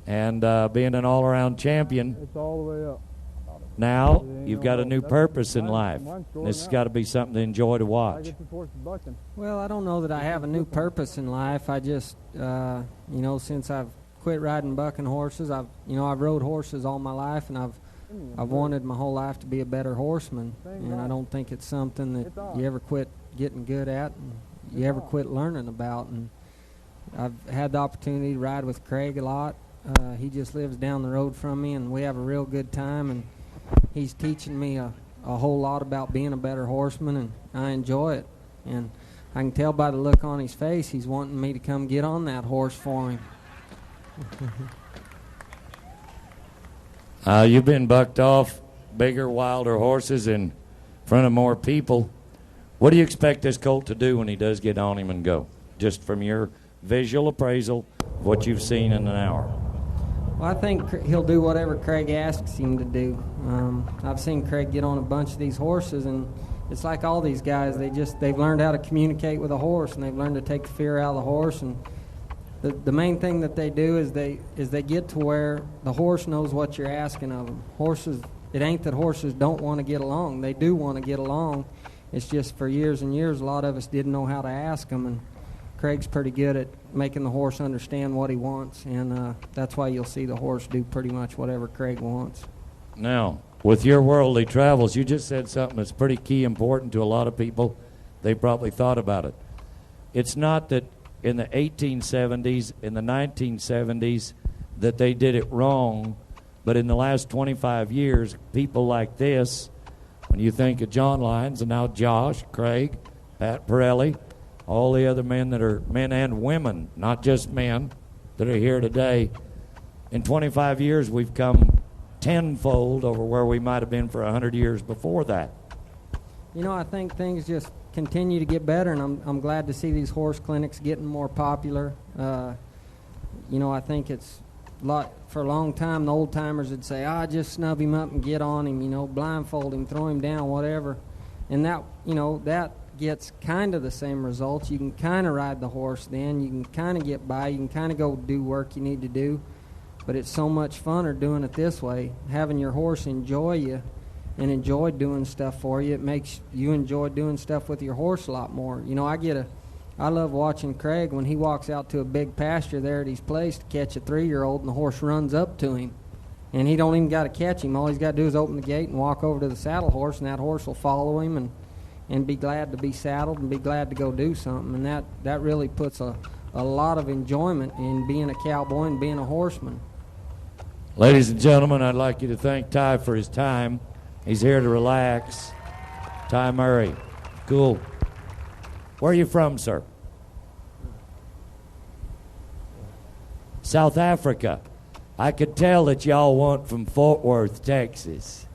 S6: and being an all-around champion,
S4: It's all the way up.
S6: now you've got a new purpose in life. This has got to be something to enjoy to watch.
S5: Well, I don't know that I have a new purpose in life. I just, since I've quit riding bucking horses, I've rode horses all my life, and I've I've wanted my whole life to be a better horseman, and I don't think it's something that you ever quit getting good at and you ever quit learning about. And I've had the opportunity to ride with Craig a lot. He just lives down the road from me, and we have a real good time, and he's teaching me a whole lot about being a better horseman, and I enjoy it. And I can tell by the look on his face he's wanting me to come get on that horse for him.
S6: You've been bucked off bigger, wilder horses in front of more people. What do you expect this colt to do when he does get on him and go? Just from your visual appraisal of what you've seen in an hour.
S5: Well, I think he'll do whatever Craig asks him to do. I've seen Craig get on a bunch of these horses, and it's like all these guys. They've learned how to communicate with a horse, and they've learned to take the fear out of the horse. And the main thing that they do is they get to where the horse knows what you're asking of them. Horses, it ain't that horses don't want to get along. They do want to get along. It's just for years and years, a lot of us didn't know how to ask them, and Craig's pretty good at making the horse understand what he wants, and that's why you'll see the horse do pretty much whatever Craig wants.
S6: Now, with your worldly travels, you just said something that's pretty key important to a lot of people. They probably thought about it. It's not that in the 1870s, in the 1970s, that they did it wrong, but in the last 25 years, people like this, when you think of John Lyons and now Josh, Craig, Pat Parelli, all the other men that are men and women, not just men, that are here today, in 25 years we've come tenfold over where we might have been for 100 years before that.
S5: You know, I think things just continue to get better, and I'm glad to see these horse clinics getting more popular. You know, I think it's for a long time the old timers would say, just snub him up and get on him, you know, blindfold him, throw him down, whatever. And that, you know, that gets kind of the same results. You can kind of ride the horse then. You can kind of get by. You can kind of go do work you need to do. But it's so much funner doing it this way, having your horse enjoy you and enjoy doing stuff for you. It makes you enjoy doing stuff with your horse a lot more. You know, I love watching Craig when he walks out to a big pasture there at his place to catch a 3-year-old, and the horse runs up to him. And he don't even got to catch him. All he's got to do is open the gate and walk over to the saddle horse, and that horse will follow him and be glad to be saddled and be glad to go do something. And that really puts a lot of enjoyment in being a cowboy and being a horseman.
S6: Ladies and gentlemen, I'd like you to thank Ty for his time. He's here to relax. Ty Murray. Cool. Where are you from, sir? South Africa. I could tell that y'all want from Fort Worth, Texas.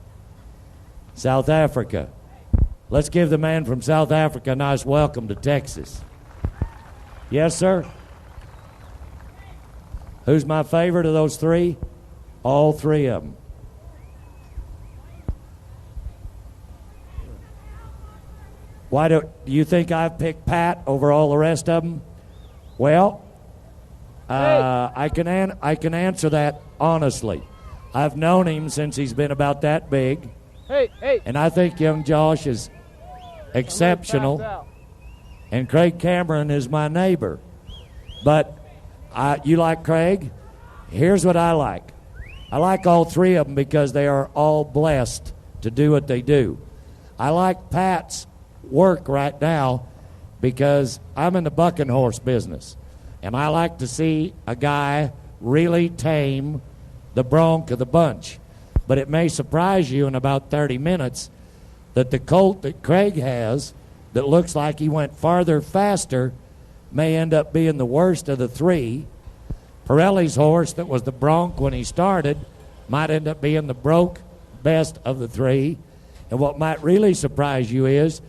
S6: South Africa. Let's give the man from South Africa a nice welcome to Texas. Yes, sir? Who's my favorite of those three? All three of them. Why do you think I've picked Pat over all the rest of them? Well, I can answer that honestly. I've known him since he's been about that big. And I think young Josh is exceptional. And Craig Cameron is my neighbor. But you like Craig? Here's what I like. I like all three of them because they are all blessed to do what they do. I like Pat's work right now because I'm in the bucking horse business. And I like to see a guy really tame the bronc of the bunch. But it may surprise you in about 30 minutes that the colt that Craig has that looks like he went farther faster may end up being the worst of the three. Parelli's horse that was the bronc when he started might end up being the broke best of the three. And what might really surprise you is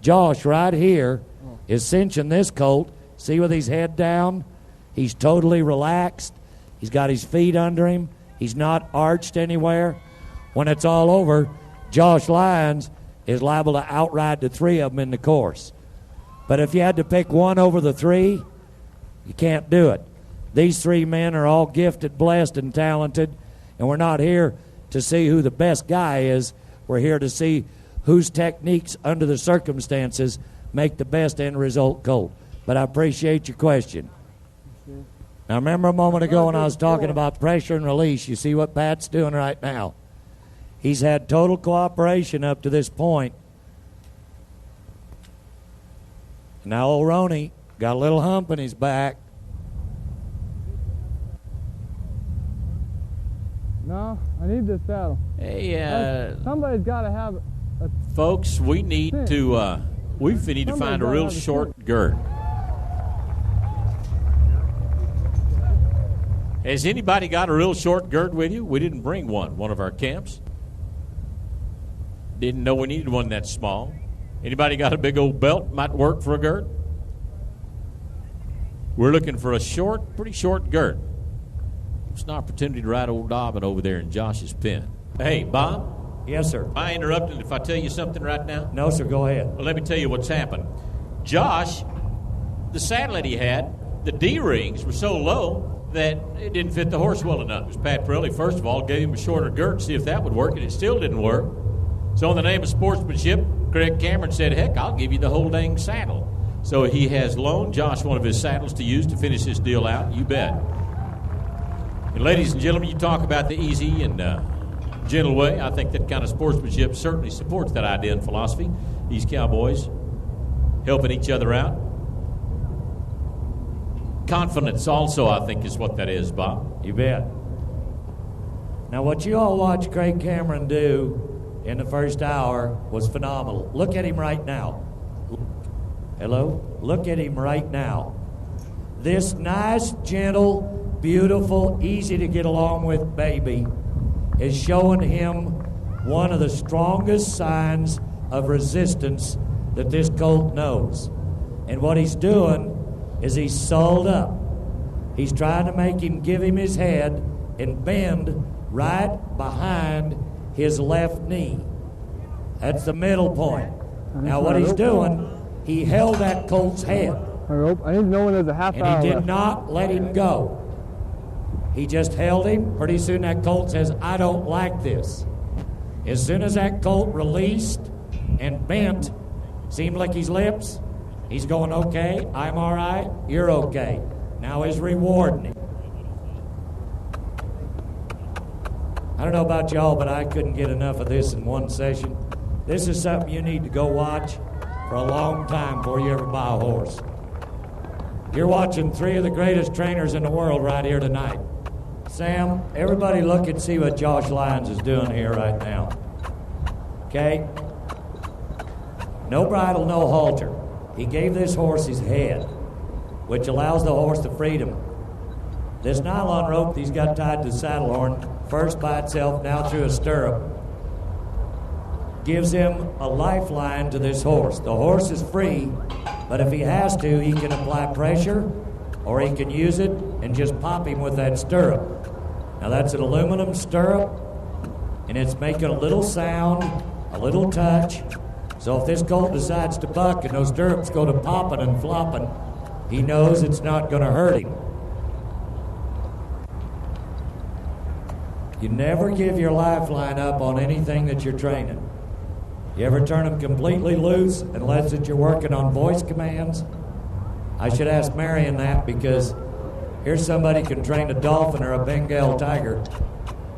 S6: Josh right here is cinching this colt. See with his head down? He's totally relaxed. He's got his feet under him. He's not arched anywhere. When it's all over, Josh Lyons is liable to outride the three of them in the course. But if you had to pick one over the three, you can't do it. These three men are all gifted, blessed, and talented, and we're not here to see who the best guy is. We're here to see whose techniques under the circumstances make the best end result colt. But I appreciate your question. Now, remember a moment ago when I was talking about pressure and release, you see what Pat's doing right now. He's had total cooperation up to this point. Now old Roney got a little hump in his back.
S4: No, I need this saddle.
S2: Hey,
S4: Somebody's got to have a
S2: folks, we need to find a real short girth. Has anybody got a real short girth with you? We didn't bring one of our camps. Didn't know we needed one that small. Anybody got a big old belt might work for a girth? We're looking for a pretty short girth. It's an opportunity to ride old Dobbin over there in Josh's pen. Hey, Bob?
S6: Yes, sir.
S2: Am I interrupting if I tell you something right now?
S6: No, sir, go ahead.
S2: Well, let me tell you what's happened. Josh, the saddle that he had, the D-rings were so low that it didn't fit the horse well enough. It was Pat Parelli, first of all, gave him a shorter girth to see if that would work, and it still didn't work. So in the name of sportsmanship, Craig Cameron said, heck, I'll give you the whole dang saddle. So he has loaned Josh one of his saddles to use to finish his deal out. You bet. And ladies and gentlemen, you talk about the easy and gentle way. I think that kind of sportsmanship certainly supports that idea and philosophy. These cowboys helping each other out. Confidence also, I think, is what that is, Bob.
S6: You bet. Now, what you all watched Craig Cameron do in the first hour was phenomenal. Look at him right now. Hello? Look at him right now. This nice, gentle, beautiful, easy to get along with baby is showing him one of the strongest signs of resistance that this colt knows. And what he's doing is he's sold up. He's trying to make him give him his head and bend right behind his left knee. That's the middle point. Now what he's doing, he held that colt's head.
S4: I need to know when there's a half hour
S6: And he did
S4: left.
S6: not let him go. He just held him. Pretty soon that colt says, I don't like this. As soon as that colt released and bent, seemed like his lips, he's going, okay, I'm all right, you're okay. Now he's rewarding him. I don't know about y'all, but I couldn't get enough of this in one session. This is something you need to go watch for a long time before you ever buy a horse. You're watching three of the greatest trainers in the world right here tonight. Sam, everybody look and see what Josh Lyons is doing here right now. Okay? No bridle, no halter. He gave this horse his head, which allows the horse the freedom. This nylon rope he's got tied to the saddle horn, first by itself, now through a stirrup, gives him a lifeline to this horse. The horse is free, but if he has to, he can apply pressure, or he can use it and just pop him with that stirrup. Now that's an aluminum stirrup, and it's making a little sound, a little touch. So if this colt decides to buck and those stirrups go to popping and flopping, he knows it's not going to hurt him. You never give your lifeline up on anything that you're training. You ever turn them completely loose unless that you're working on voice commands? I should ask Marion that, because here's somebody can train a dolphin or a Bengal tiger,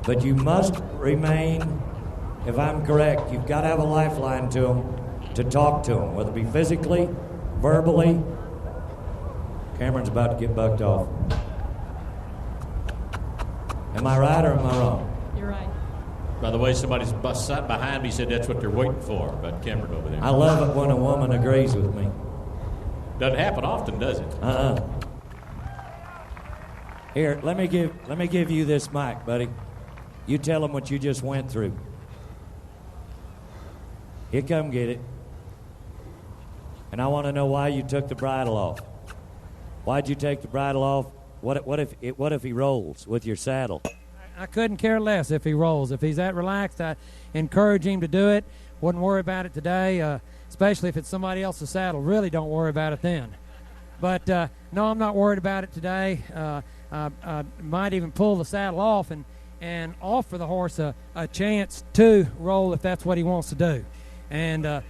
S6: but you must remain, if I'm correct, you've got to have a lifeline to them to talk to them, whether it be physically, verbally. Cameron's about to get bucked off. Am I right or am I wrong?
S7: You're right.
S2: By the way, somebody's sat behind me said that's what they're waiting for, about Cameron over there.
S6: I love it when a woman agrees with me.
S2: Doesn't happen often, does it?
S6: Here, let me give you this mic, buddy. You tell them what you just went through. Here, come get it. And I want to know why you took the bridle off. Why'd you take the bridle off? What if he rolls with your saddle?
S5: I couldn't care less if he rolls. If he's that relaxed, I encourage him to do it. Wouldn't worry about it today, especially if it's somebody else's saddle. Really don't worry about it then. But, no, I'm not worried about it today. I might even pull the saddle off and offer the horse a chance to roll if that's what he wants to do. And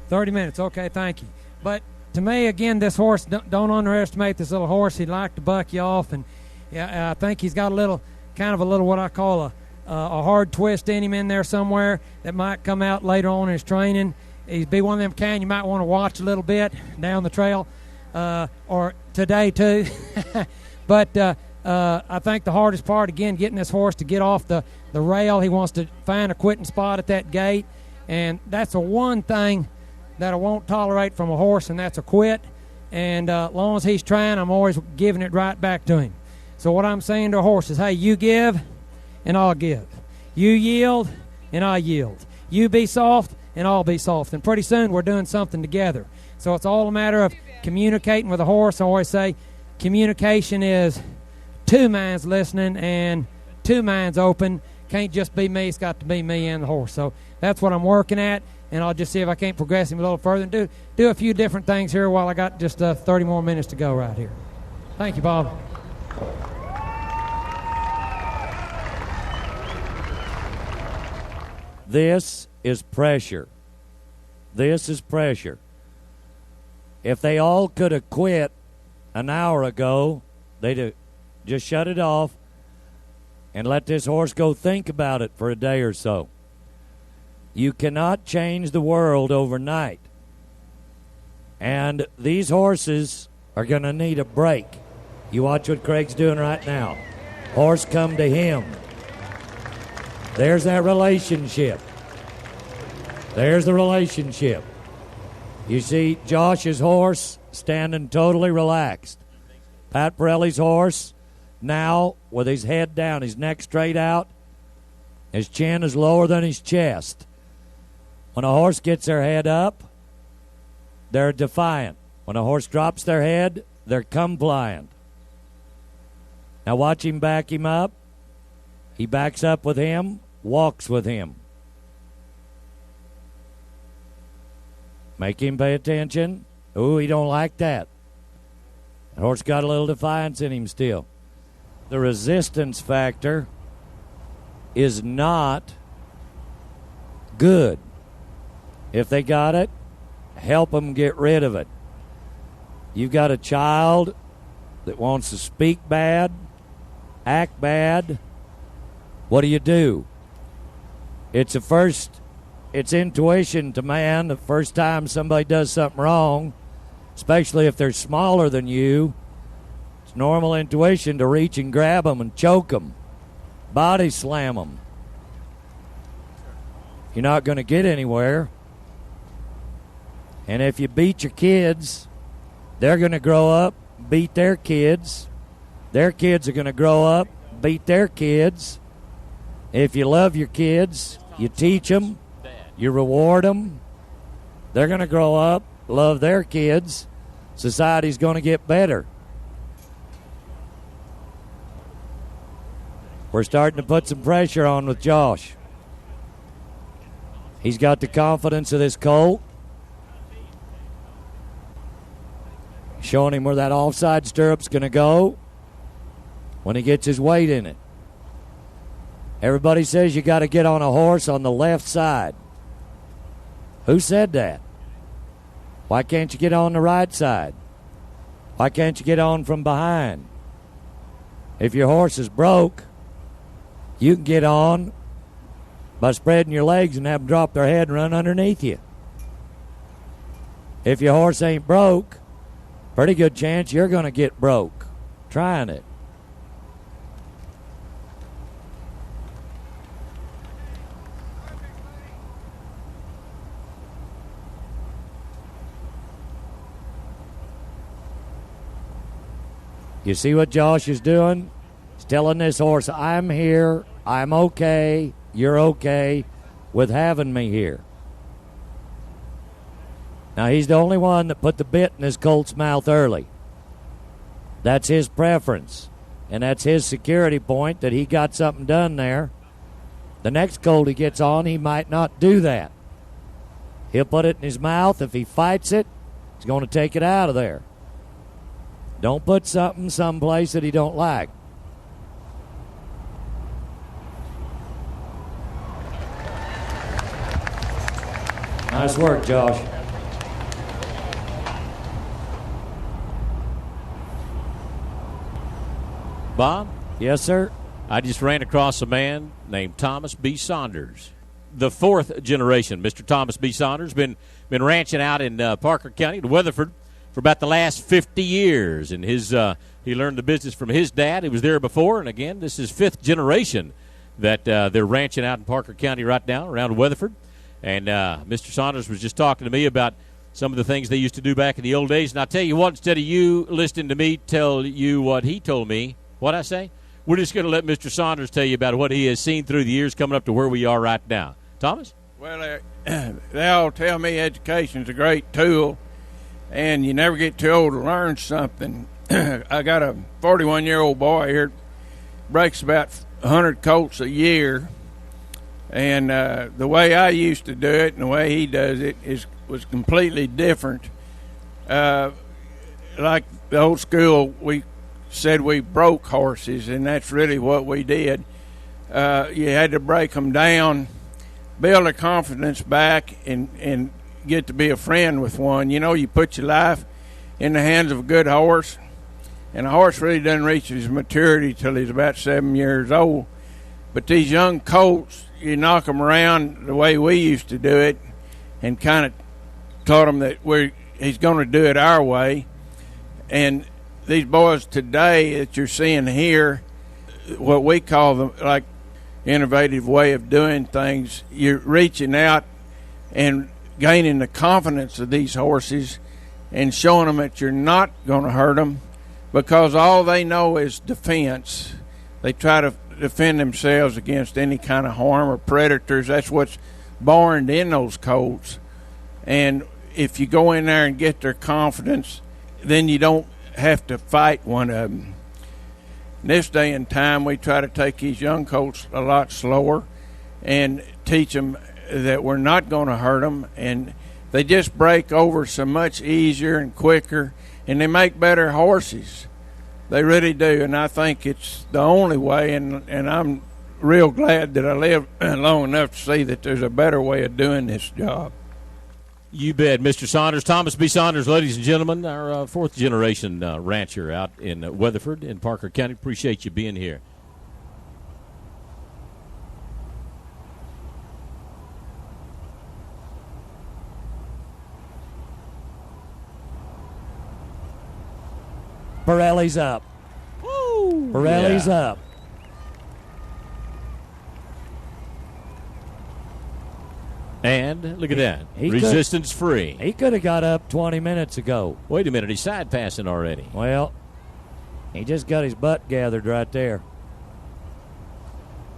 S5: 30 minutes, okay, thank you. But to me, again, this horse, don't underestimate this little horse. He'd like to buck you off, and I think he's got a little kind of a little what I call a hard twist in him in there somewhere that might come out later on in his training. He'd be one of them you might want to watch a little bit down the trail, or today too. But I think the hardest part, again, getting this horse to get off the rail. He wants to find a quitting spot at that gate, and that's the one thing that I won't tolerate from a horse, and that's a quit. And as long as he's trying, I'm always giving it right back to him. So what I'm saying to a horse is, hey, you give, and I'll give. You yield, and I yield. You be soft, and I'll be soft. And pretty soon we're doing something together. So it's all a matter of communicating with a horse. I always say communication is two minds listening and two minds open. Can't just be me. It's got to be me and the horse. So that's what I'm working at, and I'll just see if I can't progress him a little further and do a few different things here while I got just 30 more minutes to go right here. Thank you, Bob.
S6: This is pressure. This is pressure. If they all could have quit an hour ago, they'd have just shut it off and let this horse go think about it for a day or so. You cannot change the world overnight. And these horses are going to need a break. You watch what Craig's doing right now. Horse come to him. There's that relationship. There's the relationship. You see Josh's horse standing totally relaxed. Pat Parelli's horse now with his head down, his neck straight out, his chin is lower than his chest. When a horse gets their head up, they're defiant. When a horse drops their head, they're compliant. Now watch him back him up. He backs up with him, walks with him. Make him pay attention. Ooh, he don't like that. The horse got a little defiance in him still. The resistance factor is not good. If they got it, help them get rid of it. You've got a child that wants to speak bad, act bad. What do? It's intuition to man the first time somebody does something wrong, especially if they're smaller than you. It's normal intuition to reach and grab them and choke them, body slam them. You're not going to get anywhere. And if you beat your kids, they're going to grow up, beat their kids. Their kids are going to grow up, beat their kids. If you love your kids, you teach them, you reward them, they're going to grow up, love their kids. Society's going to get better. We're starting to put some pressure on with Josh. He's got the confidence of this colt. Showing him where that offside stirrup's going to go when he gets his weight in it. Everybody says you got to get on a horse on the left side. Who said that? Why can't you get on the right side? Why can't you get on from behind? If your horse is broke, you can get on by spreading your legs and have them drop their head and run underneath you. If your horse ain't broke, pretty good chance you're going to get broke trying it. You see what Josh is doing? He's telling this horse, I'm here, I'm okay, you're okay with having me here. Now, he's the only one that put the bit in his colt's mouth early. That's his preference, and that's his security point that he got something done there. The next colt he gets on, he might not do that. He'll put it in his mouth. If he fights it, he's going to take it out of there. Don't put something someplace that he don't like. Nice work, Josh.
S1: Bob?
S6: Yes, sir.
S1: I just ran across a man named Thomas B. Saunders, the fourth generation. Mr. Thomas B. Saunders been ranching out in Parker County, in Weatherford, for about the last 50 years. And he learned the business from his dad. He was there before, and again, this is fifth generation that they're ranching out in Parker County right now around Weatherford. And Mr. Saunders was just talking to me about some of the things they used to do back in the old days. And I'll tell you what, instead of you listening to me tell you what he told me, what'd I say? We're just going to let Mr. Saunders tell you about what he has seen through the years coming up to where we are right now. Thomas?
S9: Well, they all tell me education's a great tool, and you never get too old to learn something. I got a 41-year-old boy here, breaks about 100 colts a year, and the way I used to do it and the way he does it was completely different. Like the old school, we said we broke horses, and that's really what we did. You had to break them down, build their confidence back, and get to be a friend with one. You know, you put your life in the hands of a good horse, and a horse really doesn't reach his maturity till he's about 7 years old. But these young colts, you knock them around the way we used to do it, and kind of taught him that he's going to do it our way. And these boys today that you're seeing here, what we call them, like innovative way of doing things, you're reaching out and gaining the confidence of these horses and showing them that you're not going to hurt them, because all they know is defense. They try to defend themselves against any kind of harm or predators. That's what's born in those colts. And if you go in there and get their confidence, then you don't have to fight one of them. In this day and time, we try to take these young colts a lot slower and teach them that we're not going to hurt them, and they just break over so much easier and quicker, and they make better horses. They really do, and I think it's the only way, and I'm real glad that I lived long enough to see that there's a better way of doing this job.
S1: You bet, Mr. Saunders. Thomas B. Saunders, ladies and gentlemen, our fourth-generation rancher out in Weatherford in Parker County. Appreciate you being here.
S6: Parelli's up.
S1: Woo!
S6: Parelli's up.
S1: And look at that. Resistance free.
S6: He could have got up 20 minutes ago.
S1: Wait a minute. He's side passing already.
S6: Well, he just got his butt gathered right there.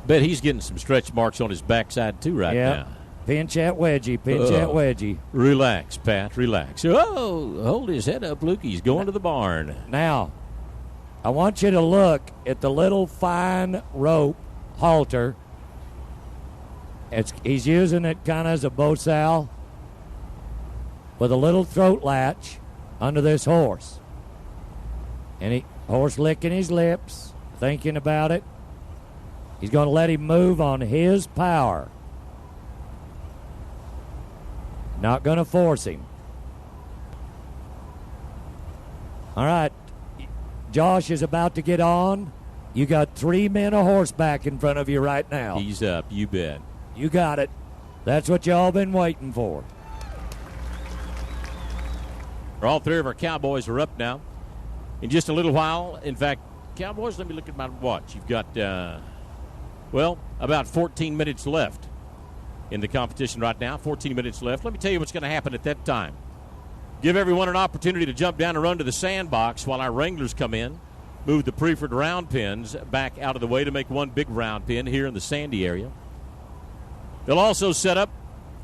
S1: Bet he's getting some stretch marks on his backside, too, right now.
S6: Pinch that wedgie. Pinch that wedgie.
S1: Relax, Pat. Relax. Oh, hold his head up, Luke. He's going to the barn.
S6: Now, I want you to look at the little fine rope halter. He's using it kind of as a bow sow with a little throat latch under this horse. And horse licking his lips, thinking about it. He's going to let him move on his power. Not going to force him. All right. Josh is about to get on. You got 3 men of horseback in front of you right now.
S1: He's up. You bet.
S6: You got it. That's what y'all been waiting for.
S1: All 3 of our Cowboys are up now. In just a little while, in fact, Cowboys, let me look at my watch. You've got, about 14 minutes left in the competition right now. 14 minutes left. Let me tell you what's going to happen at that time. Give everyone an opportunity to jump down and run to the sandbox while our wranglers come in. Move the preferred round pins back out of the way to make one big round pin here in the sandy area. They'll also set up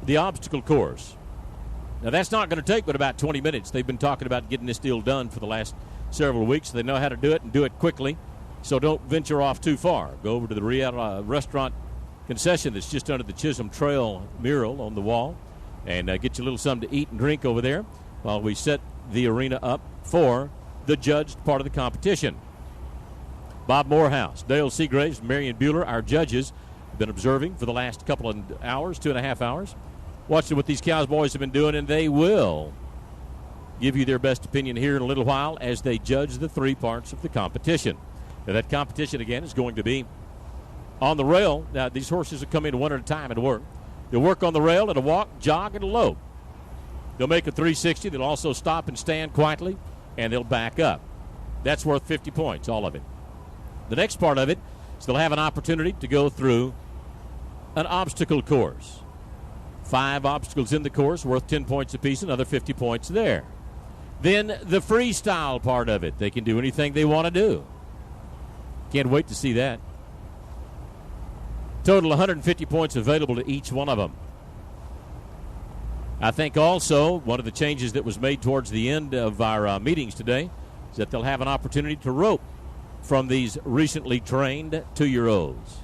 S1: the obstacle course. Now, that's not going to take but about 20 minutes. They've been talking about getting this deal done for the last several weeks. They know how to do it and do it quickly, so don't venture off too far. Go over to the restaurant concession that's just under the Chisholm Trail mural on the wall and get you a little something to eat and drink over there while we set the arena up for the judged part of the competition. Bob Morehouse, Dale Seagraves, Marion Bueller, our judges, been observing for the last couple of hours, 2.5 hours, watching what these Cowboys have been doing, and they will give you their best opinion here in a little while as they judge the 3 parts of the competition. Now, that competition, again, is going to be
S2: on the rail. Now, these horses will come in one at a time and work. They'll work on the rail and a walk, jog, and a lope. They'll make a 360. They'll also stop and stand quietly, and they'll back up. That's worth 50 points, all of it. The next part of it is they'll have an opportunity to go through an obstacle course. 5 obstacles in the course, worth 10 points apiece, another 50 points there. Then the freestyle part of it. They can do anything they want to do. Can't wait to see that. Total 150 points available to each one of them. I think also one of the changes that was made towards the end of our meetings today is that they'll have an opportunity to rope from these recently trained 2-year-olds.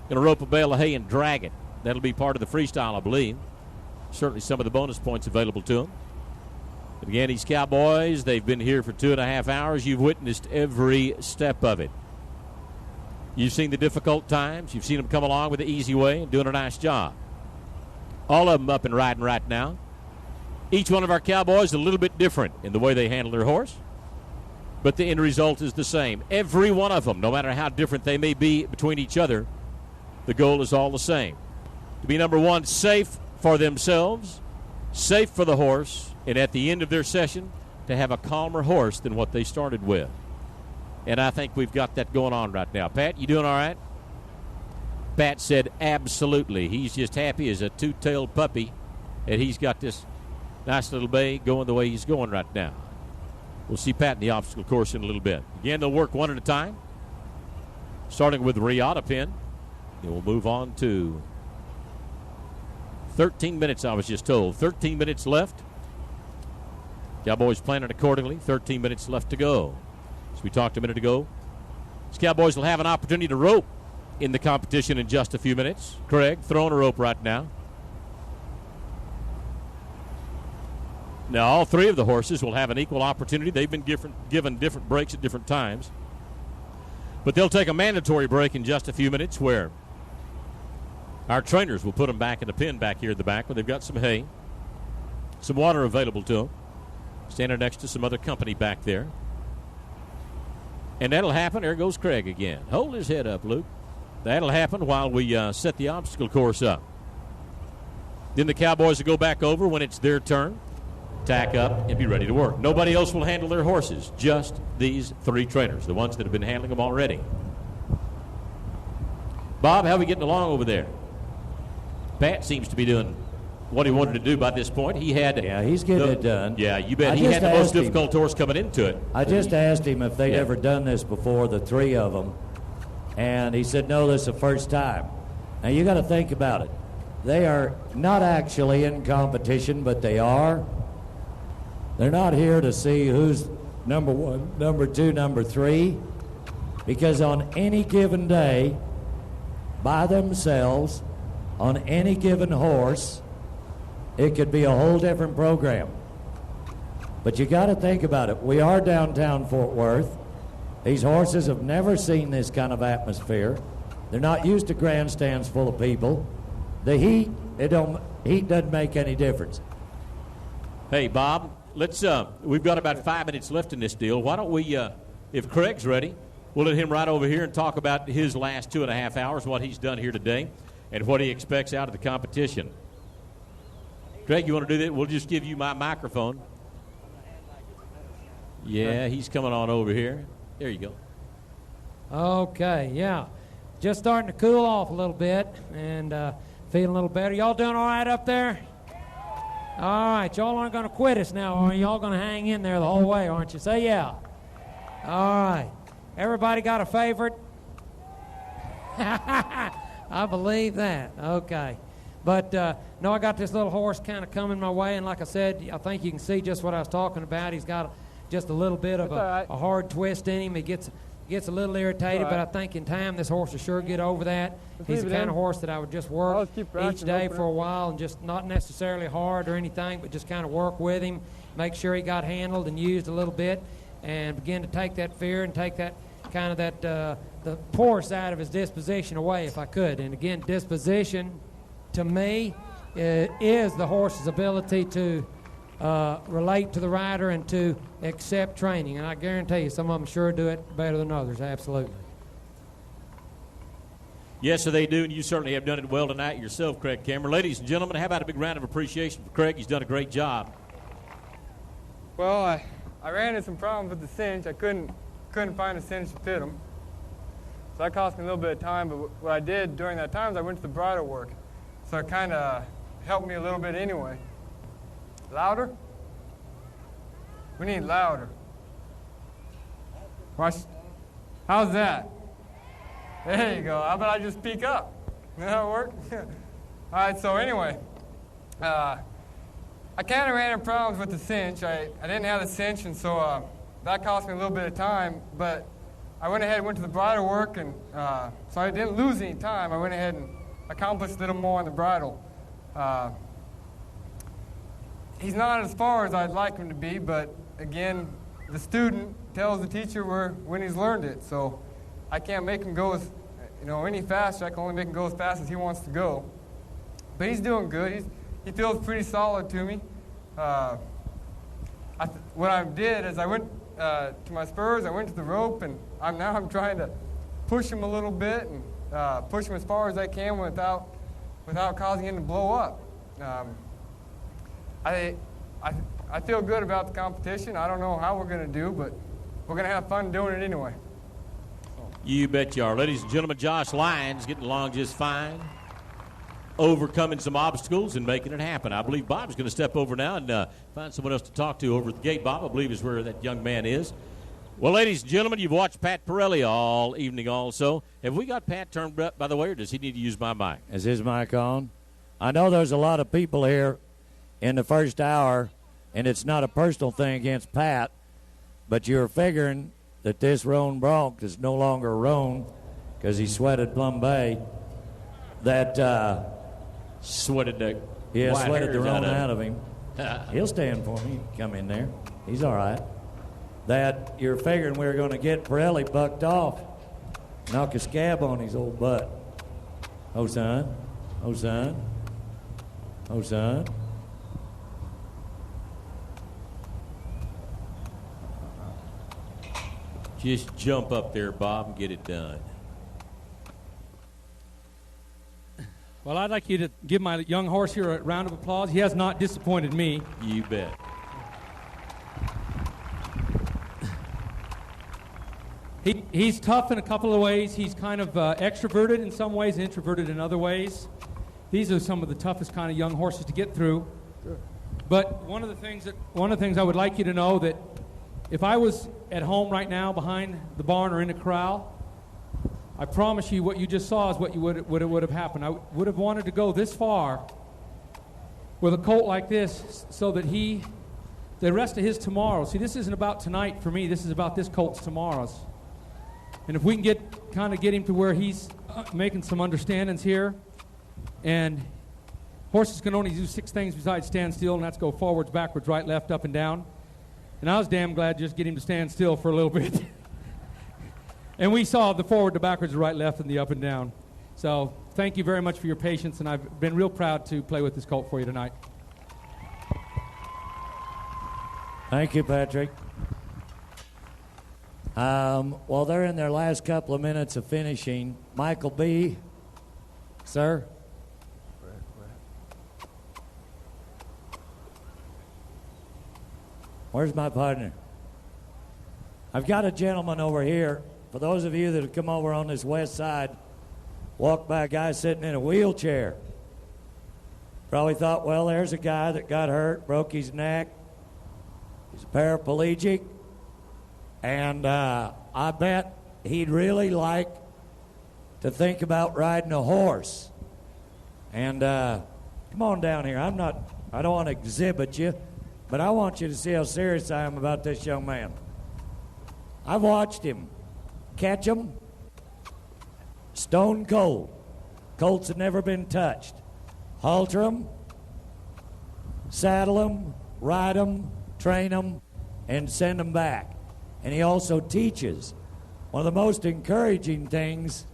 S2: Going to rope a bale of hay and drag it. That'll be part of the freestyle, I believe. Certainly some of the bonus points available to them. And again, these cowboys, they've been here for 2.5 hours. You've witnessed every step of it. You've seen the difficult times. You've seen them come along with the easy way and doing a nice job. All of them up and riding right now. Each one of our cowboys is a little bit different in the way they handle their horse, but the end result is the same. Every one of them, no matter how different they may be between each other, the goal is all the same. To be, number one, safe for themselves, safe for the horse, and at the end of their session, to have a calmer horse than what they started with. And I think we've got that going on right now. Pat, you doing all right? Pat said absolutely. He's just happy as a two-tailed puppy that he's got this nice little bay going the way he's going right now. We'll see Pat in the obstacle course in a little bit. Again, they'll work one at a time, starting with Riata Pin. Then we'll move on to 13 minutes, I was just told. 13 minutes left. Cowboys planning accordingly. 13 minutes left to go. As we talked a minute ago, these Cowboys will have an opportunity to rope in the competition in just a few minutes. Craig throwing a rope right now. Now, all 3 of the horses will have an equal opportunity. They've been given different breaks at different times. But they'll take a mandatory break in just a few minutes where our trainers will put them back in the pen back here at the back where they've got some hay, some water available to them, standing next to some other company back there. And that'll happen. There goes Craig again. Hold his head up, Luke. That'll happen while we set the obstacle course up. Then the Cowboys will go back over when it's their turn, tack up, and be ready to work. Nobody else will handle their horses, just these 3 trainers, the ones that have been handling them already. Bob, how are we getting along over there? Pat seems to be doing what he wanted to do by this point. He had
S6: he's getting it done.
S2: Yeah, you bet. He had the most difficult horse coming into it.
S6: I just asked him if they'd ever done this before, the 3 of them, and he said, no, this is the first time. Now, you got to think about it. They are not actually in competition, but they are. They're not here to see who's number 1, number 2, number 3, because on any given day, by themselves, on any given horse, it could be a whole different program. But you got to think about it. We are downtown Fort Worth. These horses have never seen this kind of atmosphere. They're not used to grandstands full of people. The heat doesn't make any difference.
S2: Hey, Bob, let's. We've got about 5 minutes left in this deal. Why don't we, if Craig's ready, we'll let him right over here and talk about his last 2.5 hours, what he's done here today, and what he expects out of the competition. Craig, you want to do that? We'll just give you my microphone. Yeah, he's coming on over here. There you go.
S5: Okay, yeah. Just starting to cool off a little bit and feeling a little better. Y'all doing all right up there? All right, y'all aren't going to quit us now, are you? Y'all going to hang in there the whole way, aren't you? Say yeah. All right. Everybody got a favorite? I believe that. Okay. But, no, I got this little horse kind of coming my way, and like I said, I think you can see just what I was talking about. He's got just a little bit of a hard twist in him. He gets a little irritated, but I think in time this horse will sure get over that. He's the kind of horse that I would just work each day for a while and just not necessarily hard or anything, but just kind of work with him, make sure he got handled and used a little bit, and begin to take that fear and take that kind of that the poor side of his disposition away if I could. And again, disposition to me is the horse's ability to relate to the rider and to accept training. And I guarantee you some of them sure do it better than others, absolutely.
S2: Yes, sir, they do, and you certainly have done it well tonight yourself, Craig Cameron. Ladies and gentlemen, how about a big round of appreciation for Craig? He's done a great job.
S4: Well, I ran into some problems with the cinch. I couldn't find a cinch to fit them. So that cost me a little bit of time, but what I did during that time is I went to the bridle work. So it kind of helped me a little bit anyway. Louder? We need louder. Watch. How's that? There you go. How about I just speak up? That'll work? All right, so anyway, I kind of ran into problems with the cinch. I didn't have the cinch, and so that cost me a little bit of time, but I went ahead and went to the bridle work, and so I didn't lose any time. I went ahead and accomplished a little more on the bridle. He's not as far as I'd like him to be, but again, the student tells the teacher when he's learned it, so I can't make him go any faster. I can only make him go as fast as he wants to go. But he's doing good. He feels pretty solid to me. What I did is I went to my spurs, I went to the rope, and I'm trying to push him a little bit and push him as far as I can without causing him to blow up. I feel good about the competition. I don't know how we're going to do, but we're going to have fun doing it anyway.
S2: You bet you are. Ladies and gentlemen, Josh Lyons getting along just fine, overcoming some obstacles and making it happen. I believe Bob's going to step over now and find someone else to talk to over at the gate. Bob, I believe, is where that young man is. Well, ladies and gentlemen, you've watched Pat Parelli all evening also. Have we got Pat turned up, by the way, or does he need to use my mic?
S6: Is his mic on? I know there's a lot of people here in the first hour, and it's not a personal thing against Pat, but you're figuring that this roan bronc is no longer a roan because he sweated Plum Bay. That
S2: sweated the
S6: sweated the roan out of him. He'll stand for me. Come in there. He's all right. That you're figuring we were going to get Parelli bucked off, knock a scab on his old butt. Oh, son. Oh, son. Oh, son.
S2: Just jump up there, Bob, and get it done.
S3: Well, I'd like you to give my young horse here a round of applause. He has not disappointed me.
S2: You bet.
S3: He's tough in a couple of ways. He's kind of extroverted in some ways, introverted in other ways. These are some of the toughest kind of young horses to get through. Sure. But one of the things I would like you to know that if I was at home right now behind the barn or in the corral, I promise you what you just saw is what would have happened. I would have wanted to go this far with a colt like this so that the rest of his tomorrow, see, this isn't about tonight for me, this is about this colt's tomorrows. And if we can get him to where he's making some understandings here, and horses can only do 6 things besides stand still, and that's go forwards, backwards, right, left, up, and down. And I was damn glad just to get him to stand still for a little bit. And we saw the forward, the backwards, the right, left, and the up and down. So thank you very much for your patience, and I've been real proud to play with this colt for you tonight.
S6: Thank you, Patrick. While they're in their last couple of minutes of finishing, Michael B., sir. Where's my partner? I've got a gentleman over here. For those of you that have come over on this west side, walked by a guy sitting in a wheelchair. Probably thought, well, there's a guy that got hurt, broke his neck. He's paraplegic. And I bet he'd really like to think about riding a horse. And come on down here. I don't want to exhibit you, but I want you to see how serious I am about this young man. I've watched him catch them stone cold. Colts have never been touched. Halter them, saddle them, ride them, train them, and send them back. And he also teaches. One of the most encouraging things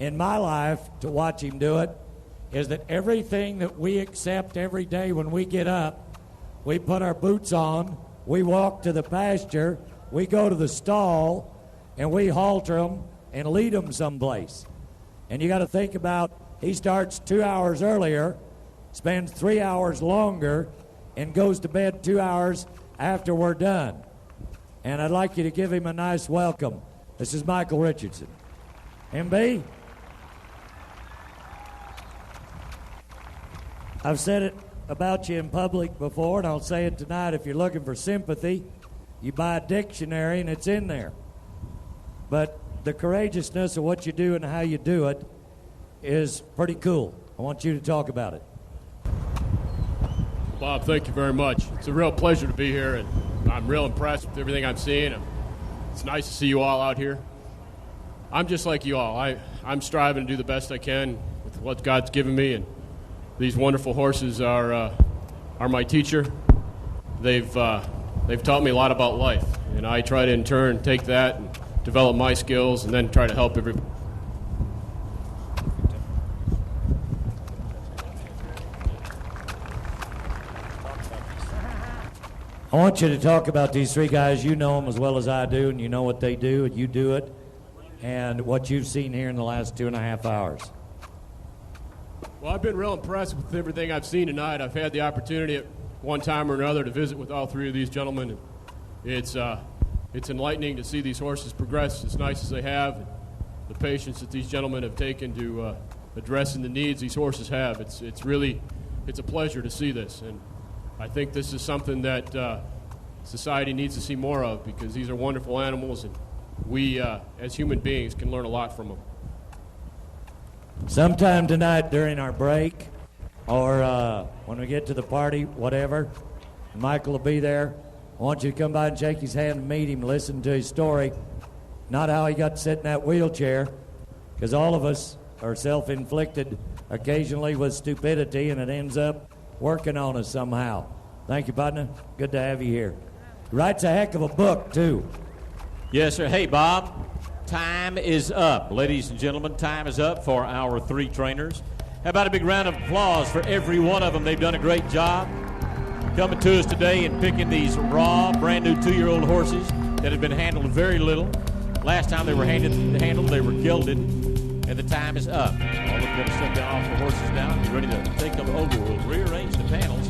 S6: in my life to watch him do it is that everything that we accept every day when we get up, we put our boots on, we walk to the pasture, we go to the stall, and we halter them and lead them someplace. And you got to think about, he starts 2 hours earlier, spends 3 hours longer, and goes to bed 2 hours after we're done. And I'd like you to give him a nice welcome. This is Michael Richardson. MB? I've said it about you in public before, and I'll say it tonight. If you're looking for sympathy, you buy a dictionary and it's in there. But the courageousness of what you do and how you do it is pretty cool. I want you to talk about it.
S10: Bob, thank you very much. It's a real pleasure to be here, and I'm real impressed with everything I'm seeing. It's nice to see you all out here. I'm just like you all. I'm striving to do the best I can with what God's given me, and these wonderful horses are my teacher. They've taught me a lot about life, and I try to in turn take that and develop my skills, and then try to help everybody.
S6: I want you to talk about these three guys. You know them as well as I do, and you know what they do, and you do it, and what you've seen here in the last 2.5 hours.
S10: Well, I've been real impressed with everything I've seen tonight. I've had the opportunity at one time or another to visit with all three of these gentlemen, and it's enlightening to see these horses progress as nice as they have, and the patience that these gentlemen have taken to addressing the needs these horses have. It's a pleasure to see this, and I think this is something that society needs to see more of, because these are wonderful animals, and we as human beings can learn a lot from them.
S6: Sometime tonight during our break, or when we get to the party, whatever, Michael will be there. I want you to come by and shake his hand and meet him, listen to his story, not how he got to sit in that wheelchair, because all of us are self-inflicted occasionally with stupidity, and it ends up working on us somehow. Thank you, partner. Good to have you here. Writes a heck of a book, too.
S1: Yes, sir. Hey, Bob, time is up. Ladies and gentlemen, time is up for our three trainers. How about a big round of applause for every one of them? They've done a great job coming to us today and picking these raw, brand-new 2-year-old horses that have been handled very little. Last time they were handled, they were gilded, and the time is up. All of them set down off the horses now. Be ready to take them over. We'll rearrange the panels,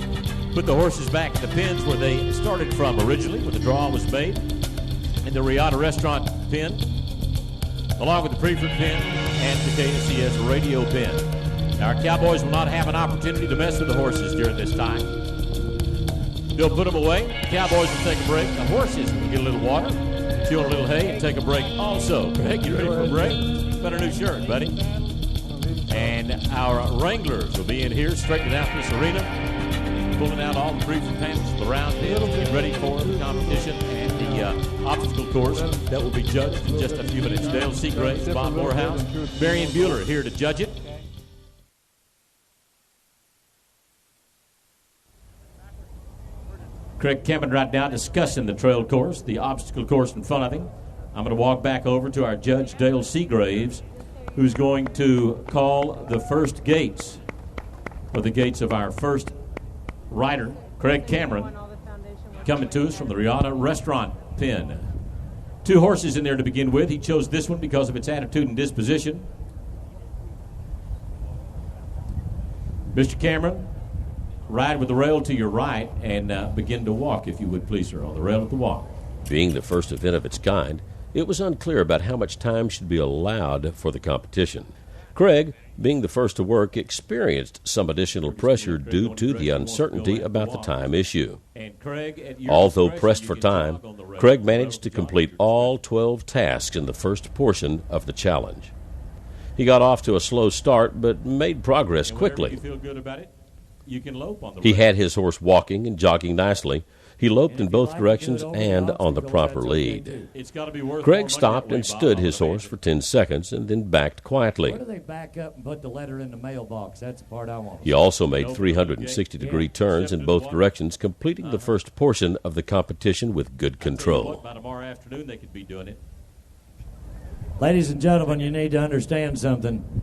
S1: put the horses back in the pens where they started from originally when the draw was made, in the Riata Restaurant pen, along with the Preferred pen and the KSCS radio pen. Now, our Cowboys will not have an opportunity to mess with the horses during this time. They'll put them away. The Cowboys will take a break. The horses will get a little water, chew a little hay, and take a break also. Greg, you ready for a break? Got a new shirt, buddy. And our Wranglers will be in here, straightening out this arena, pulling out all the Preferred panels, the round pins, getting ready for the competition and the obstacle course that will be judged in just a few minutes. Dale Seagraves, Bob Morehouse, Marion Bueller here to judge it. Craig Cameron right now discussing the trail course, the obstacle course in front of him. I'm going to walk back over to our judge, Dale Seagraves, who's going to call the first gates, or the gates of our first rider, Craig Cameron, coming to us from the Riata Restaurant pen. 2 horses in there to begin with. He chose this one because of its attitude and disposition. Mr. Cameron, ride with the rail to your right and begin to walk, if you would please, sir, on the rail at the walk.
S11: Being the first event of its kind, it was unclear about how much time should be allowed for the competition. Craig, being the first to work, experienced some additional pressure due to the uncertainty about the time issue. Although pressed for time, Craig managed to complete all 12 tasks in the first portion of the challenge. He got off to a slow start, but made progress quickly. He had his horse walking and jogging nicely. He loped in both directions and on the proper lead. Craig stopped and stood his horse for 10 seconds and then backed quietly.
S6: Where do they back up and put the letter in the mailbox? That's the part I want.
S11: He also made 360-degree turns in both directions, completing the first portion of the competition with good control.
S1: By tomorrow afternoon, they could be doing it.
S6: Ladies and gentlemen, you need to understand something.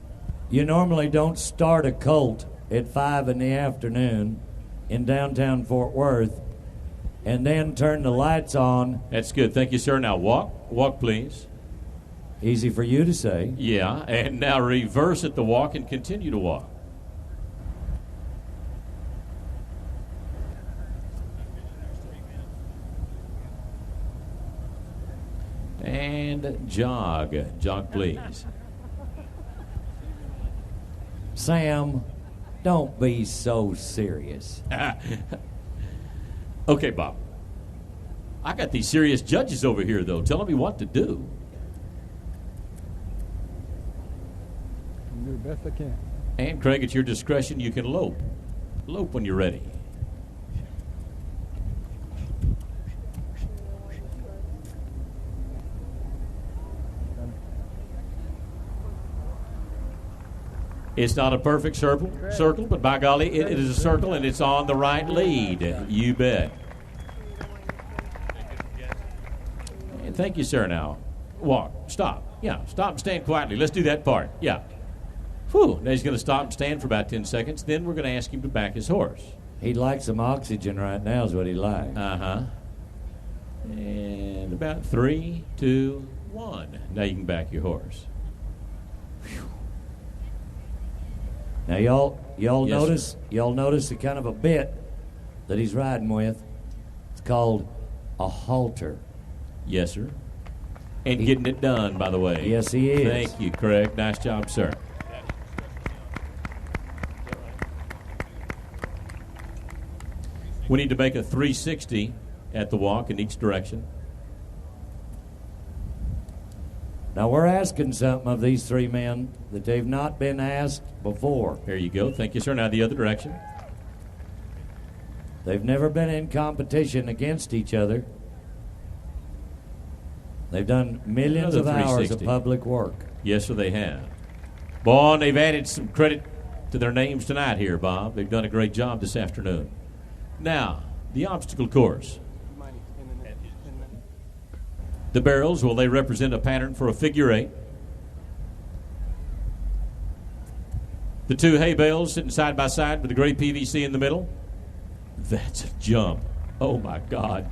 S6: You normally don't start a colt at 5 in the afternoon in downtown Fort Worth and then turn the lights on.
S1: That's good. Thank you, sir. Now walk. Walk, please.
S6: Easy for you to say.
S1: Yeah, and now reverse at the walk and continue to walk. And jog. Jog, please.
S6: Sam, don't be so serious.
S1: Okay, Bob. I got these serious judges over here, though, telling me what to do.
S4: I'll do the best I can.
S1: And, Craig, at your discretion, you can lope. Lope when you're ready. It's not a perfect circle, but by golly, it is a circle, and it's on the right lead. You bet. And thank you, sir. Now, walk. Stop. Yeah, stop and stand quietly. Let's do that part. Yeah. Whew. Now he's going to stop and stand for about 10 seconds. Then we're going to ask him to back his horse.
S6: He'd like some oxygen right now is what he'd like.
S1: Uh-huh. And about 3, 2, 1. Now you can back your horse.
S6: Now y'all
S1: Yes,
S6: notice
S1: sir.
S6: y'all notice the kind of a bit that he's riding with. It's called a halter.
S1: Yes, sir. And getting it done, by the way.
S6: Yes, he is.
S1: Thank you, Craig. Nice job, sir. We need to make a 360 at the walk in each direction.
S6: Now we're asking something of these three men that they've not been asked before.
S1: There you go. Thank you, sir. Now the other direction.
S6: They've never been in competition against each other. They've done millions
S1: Another
S6: of hours of
S1: 360.
S6: public work.
S1: Yes, sir, they have. Boy, and they've added some credit to their names tonight here, Bob. They've done a great job this afternoon. Now, the obstacle course. The barrels, well, they represent a pattern for a figure 8. The two hay bales sitting side by side with the gray PVC in the middle. That's a jump. Oh, my God.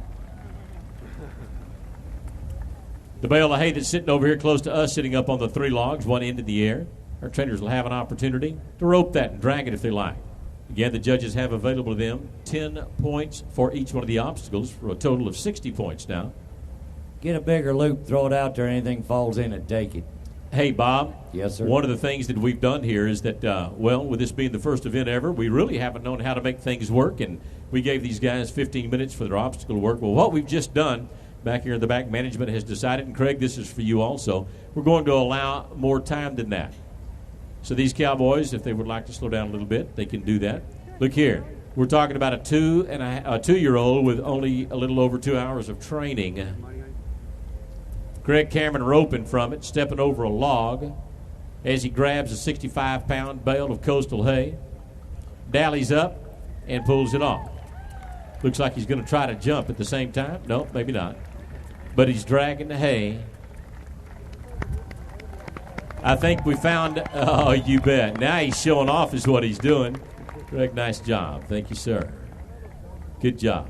S1: The bale of hay that's sitting over here close to us, sitting up on the 3 logs, one end in the air. Our trainers will have an opportunity to rope that and drag it if they like. Again, the judges have available to them 10 points for each one of the obstacles for a total of 60 points now.
S6: Get a bigger loop, throw it out there, anything falls in it, take it.
S1: Hey, Bob.
S6: Yes, sir.
S1: One of the things that we've done here is that, well, with this being the first event ever, we really haven't known how to make things work, and we gave these guys 15 minutes for their obstacle work. Well, what we've just done back here in the back, management has decided, and Craig, this is for you also, we're going to allow more time than that. So these cowboys, if they would like to slow down a little bit, they can do that. Look here. We're talking about a 2-year-old with only a little over 2 hours of training. Greg Cameron roping from it, stepping over a log as he grabs a 65-pound bale of coastal hay, dallies up, and pulls it off. Looks like he's going to try to jump at the same time. No, maybe not. But he's dragging the hay. I think we found, oh, you bet. Now he's showing off is what he's doing. Greg, nice job. Thank you, sir. Good job.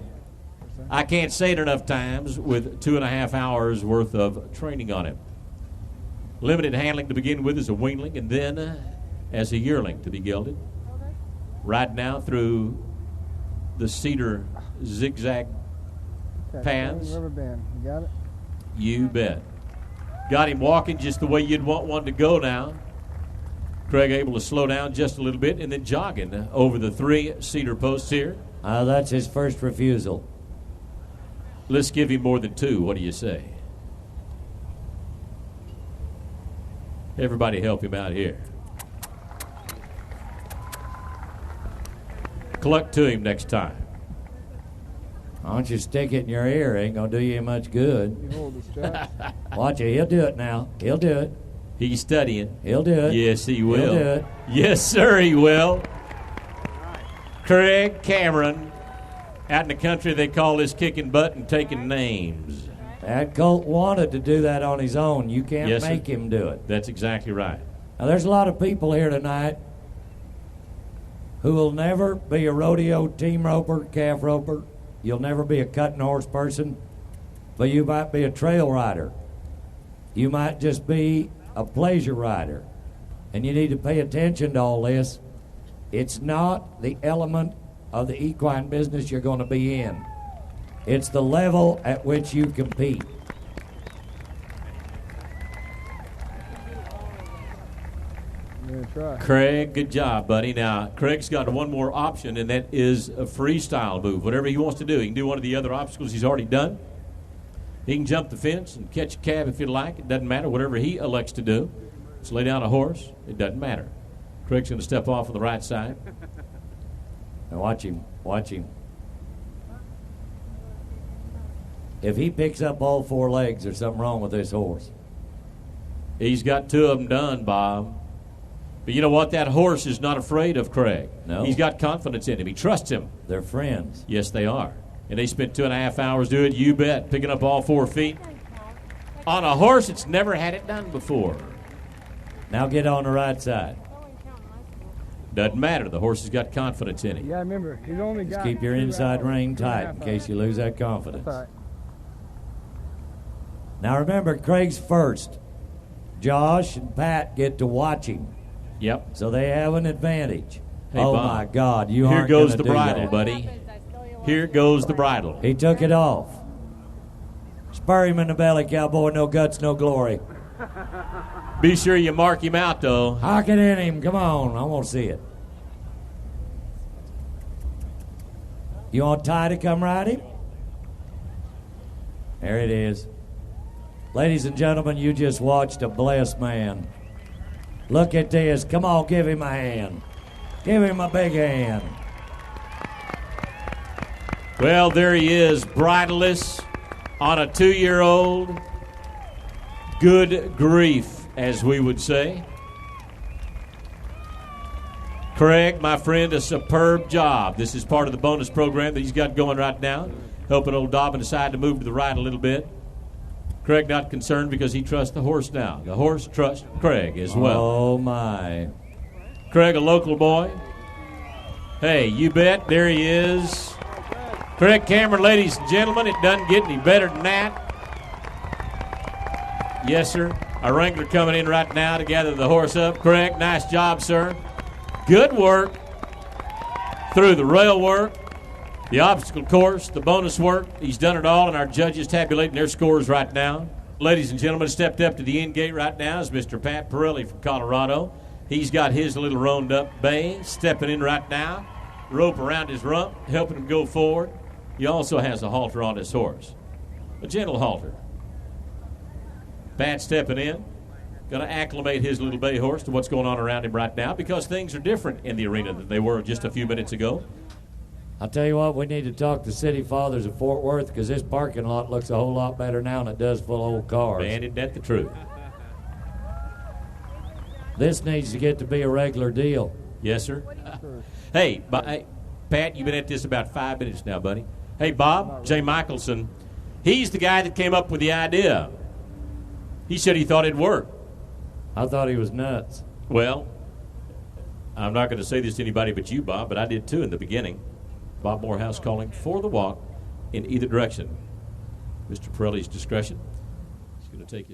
S1: I can't say it enough times with 2.5 hours worth of training on him. Limited handling to begin with as a weanling, and then as a yearling to be gelded. Riding out through the cedar zigzag paths.
S4: Rubber band. You got it?
S1: You bet. Got him walking just the way you'd want one to go now. Craig able to slow down just a little bit and then jogging over the 3 cedar posts here.
S6: That's his first refusal.
S1: Let's give him more than 2. What do you say? Everybody help him out here. Cluck to him next time.
S6: Why don't you stick it in your ear? Ain't going to do you much good.
S4: You hold the strap.
S6: Watch it. He'll do it now. He'll do it.
S1: He's studying.
S6: He'll do it.
S1: Yes, he will.
S6: He'll do it.
S1: Yes, sir, he will. Craig Cameron. Out in the country, they call this kicking butt and taking names.
S6: That colt wanted to do that on his own. You can't
S1: Yes, sir.
S6: make him do it.
S1: That's exactly right.
S6: Now, there's a lot of people here tonight who will never be a rodeo team roper, calf roper. You'll never be a cutting horse person, but you might be a trail rider. You might just be a pleasure rider. And you need to pay attention to all this. It's not the element of the equine business you're going to be in. It's the level at which you compete.
S1: Craig, good job, buddy. Now, Craig's got one more option, and that is a freestyle move. Whatever he wants to do, he can do one of the other obstacles he's already done. He can jump the fence and catch a cab if he'd like. It doesn't matter. Whatever he elects to do. Let's lay down a horse. It doesn't matter. Craig's going to step off on the right side.
S6: Now watch him. Watch him. If he picks up all four legs, there's something wrong with this horse.
S1: He's got two of them done, Bob. But you know what? That horse is not afraid of Craig.
S6: No.
S1: He's got confidence in him. He trusts him.
S6: They're friends.
S1: Yes, they are. And they spent 2.5 hours doing it, you bet, picking up all 4 feet. On a horse that's never had it done before.
S6: Now get on the right side.
S1: Doesn't matter. The horse has got confidence in him.
S4: Yeah, remember, he's only got.
S6: Just keep your inside rein tight in case you lose that confidence.
S4: That's all right.
S6: Now remember, Craig's first. Josh and Pat get to watch him.
S1: Yep.
S6: So they have an advantage.
S1: Hey,
S6: oh,
S1: Bob.
S6: my God. You
S1: Here
S6: aren't
S1: goes
S6: gonna
S1: the
S6: do
S1: bridle,
S6: that.
S1: buddy. Here goes the bridle.
S6: He took it off. Spur him in the belly, cowboy. No guts, no glory.
S1: Be sure you mark him out, though.
S6: Hock it in him. Come on. I want to see it. You want Ty to come ride him? There it is. Ladies and gentlemen, you just watched a blessed man. Look at this. Come on, give him a hand. Give him a big hand.
S1: Well, there he is, bridleless on a 2-year-old. Good grief, as we would say. Craig, my friend, a superb job. This is part of the bonus program that he's got going right now, helping old Dobbin decide to move to the right a little bit. Craig not concerned because he trusts the horse now. The horse trusts Craig as well.
S6: Oh, my.
S1: Craig, a local boy. Hey, you bet. There he is. Craig Cameron, ladies and gentlemen, it doesn't get any better than that. Yes, sir. Our wrangler coming in right now to gather the horse up. Craig, nice job, sir. Good work through the rail work, the obstacle course, the bonus work. He's done it all, and our judges tabulating their scores right now. Ladies and gentlemen, stepped up to the end gate right now is Mr. Pat Parelli from Colorado. He's got his little roaned-up bay stepping in right now. Rope around his rump, helping him go forward. He also has a halter on his horse, a gentle halter. Pat stepping in, going to acclimate his little bay horse to what's going on around him right now because things are different in the arena than they were just a few minutes ago.
S6: I'll tell you what, we need to talk to City Fathers of Fort Worth because this parking lot looks a whole lot better now than it does full of old cars.
S1: Man, isn't that the truth?
S6: This needs to get to be a regular deal.
S1: Yes, sir. Hey, Pat, you've been at this about 5 minutes now, buddy. Hey, Bob, Jay Michelson, he's the guy that came up with the idea. He said he thought it'd work.
S6: I thought he was nuts.
S1: Well, I'm not going to say this to anybody but you, Bob, but I did too in the beginning. Bob Morehouse calling for the walk in either direction. Mr. Pirelli's discretion.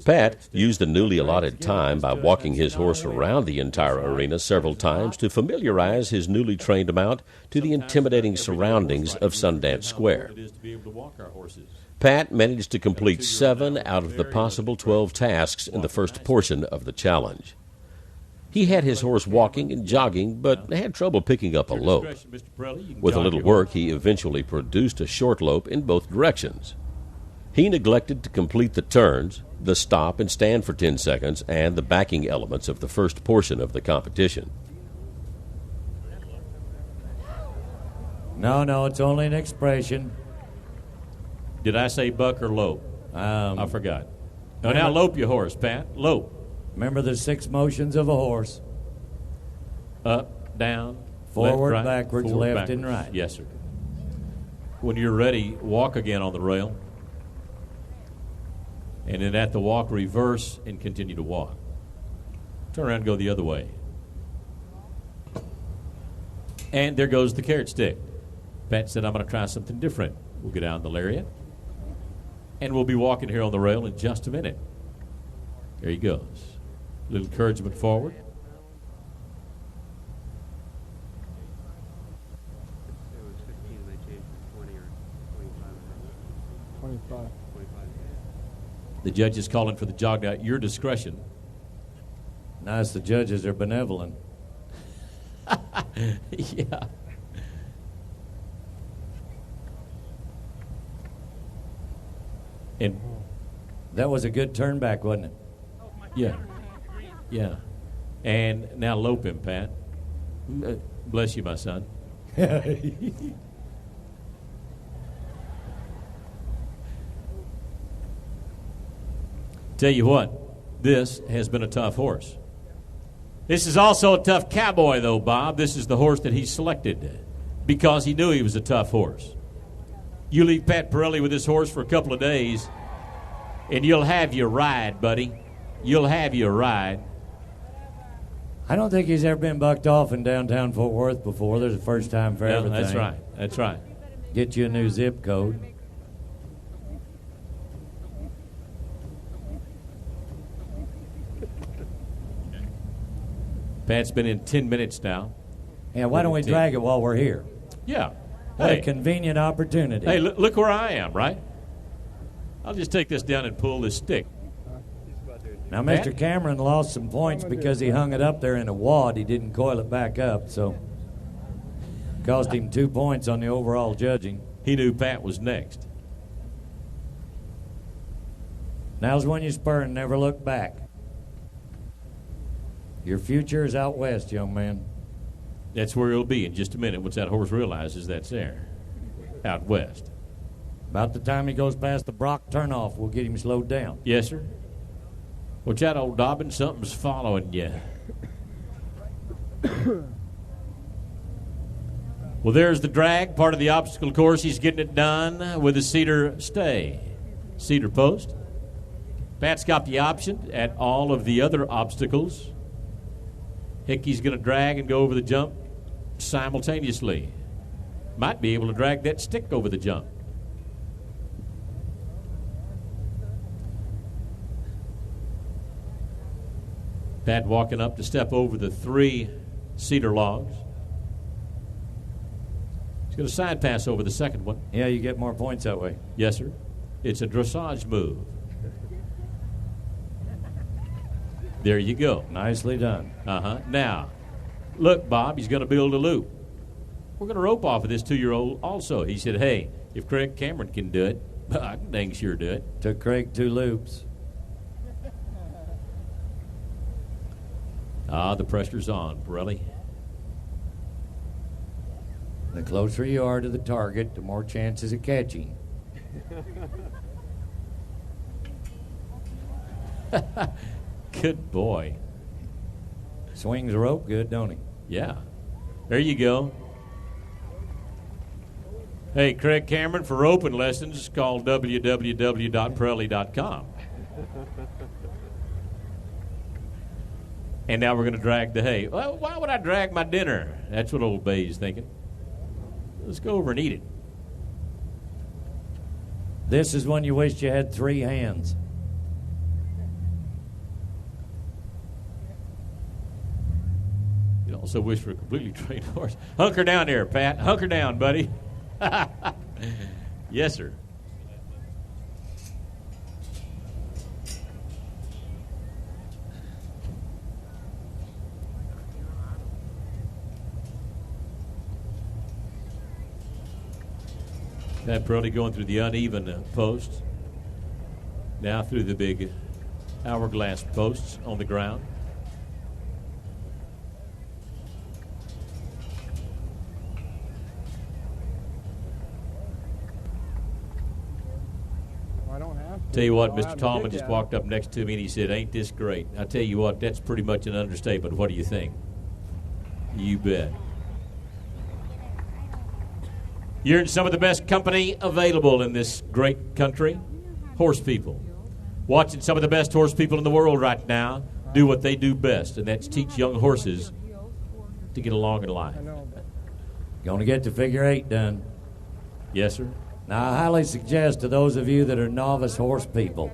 S11: Pat used the newly allotted time by walking his horse around the entire arena several times to familiarize his newly trained mount to the intimidating surroundings of Sundance Square. Pat managed to complete 7 out of the possible 12 tasks in the first portion of the challenge. He had his horse walking and jogging, but had trouble picking up a lope. With a little work, he eventually produced a short lope in both directions. He neglected to complete the turns, the stop and stand for 10 seconds, and the backing elements of the first portion of the competition.
S6: No, it's only an expression.
S1: Did I say buck or lope? I forgot. Oh, now lope your horse, Pat. Lope.
S6: Remember the 6 motions of a horse.
S1: Up, down,
S6: forward,
S1: left, right,
S6: backwards,
S1: forward,
S6: left,
S1: backwards.
S6: and right.
S1: Yes, sir. When you're ready, walk again on the rail. And then at the walk, reverse and continue to walk. Turn around and go the other way. And there goes the carrot stick. Pat said, I'm going to try something different. We'll get down the lariat. And we'll be walking here on the rail in just a minute. There he goes. A little encouragement forward. The judge is calling for the jog at your discretion.
S6: Nice, the judges are benevolent.
S1: Yeah. And
S6: that was a good turn back, wasn't it?
S1: Yeah. Yeah. And now lope him, Pat. Bless you, my son. Tell you what, this has been a tough horse. This is also a tough cowboy, though, Bob. This is the horse that he selected because he knew he was a tough horse. You leave Pat Parelli with this horse for a couple of days, and you'll have your ride, buddy. You'll have your ride.
S6: I don't think he's ever been bucked off in downtown Fort Worth before. There's a first time for everything.
S1: That's right. That's right.
S6: Get you a new zip code.
S1: Pat's been in 10 minutes now.
S6: Yeah, why don't we drag it while we're here?
S1: Yeah.
S6: What a convenient opportunity.
S1: Hey, look where I am, right? I'll just take this down and pull this stick.
S6: Now, Mr. Cameron lost some points because he hung it up there in a wad. He didn't coil it back up, so cost him 2 points on the overall judging.
S1: He knew Pat was next.
S6: Now's when you spur and never look back. Your future is out west, young man.
S1: That's where he'll be in just a minute once that horse realizes that's there, out west.
S6: About the time he goes past the Brock turnoff, we'll get him slowed down.
S1: Yes, sir. Watch out, old Dobbin. Something's following you. Well, there's the drag, part of the obstacle course. He's getting it done with a cedar stay. Cedar post. Pat's got the option at all of the other obstacles. Hickey's going to drag and go over the jump simultaneously. Might be able to drag that stick over the jump. Pat walking up to step over the 3 cedar logs. He's going to side pass over the second one.
S6: Yeah, you get more points that way.
S1: Yes, sir. It's a dressage move. There you go.
S6: Nicely done.
S1: Now, look, Bob, he's going to build a loop. We're going to rope off of this 2-year-old also. He said, hey, if Craig Cameron can do it, I can dang sure do it.
S6: Took Craig 2 loops.
S1: The pressure's on, Parelli.
S6: The closer you are to the target, the more chances of catching.
S1: Good boy.
S6: Swings the rope good, don't he?
S1: Yeah. There you go. Hey, Craig Cameron, for roping lessons, call www.Parelli.com. And now we're going to drag the hay. Well, why would I drag my dinner? That's what old Bay's thinking. Let's go over and eat it.
S6: This is when you wished you had 3 hands.
S1: You also wish for a completely trained horse. Hunker down there, Pat. Hunker down, buddy. Yes, sir. Pat Parelli going through the uneven posts. Now through the big hourglass posts on the ground. Tell you what, Mr. Tallman just walked up next to me and he said, ain't this great? I tell you what, that's pretty much an understatement. What do you think? You bet. You're in some of the best company available in this great country. Horse people. Watching some of the best horse people in the world right now do what they do best, and that's teach young horses to get along in life.
S6: Going to get the figure 8 done.
S1: Yes, sir.
S6: Now, I highly suggest to those of you that are novice horse people,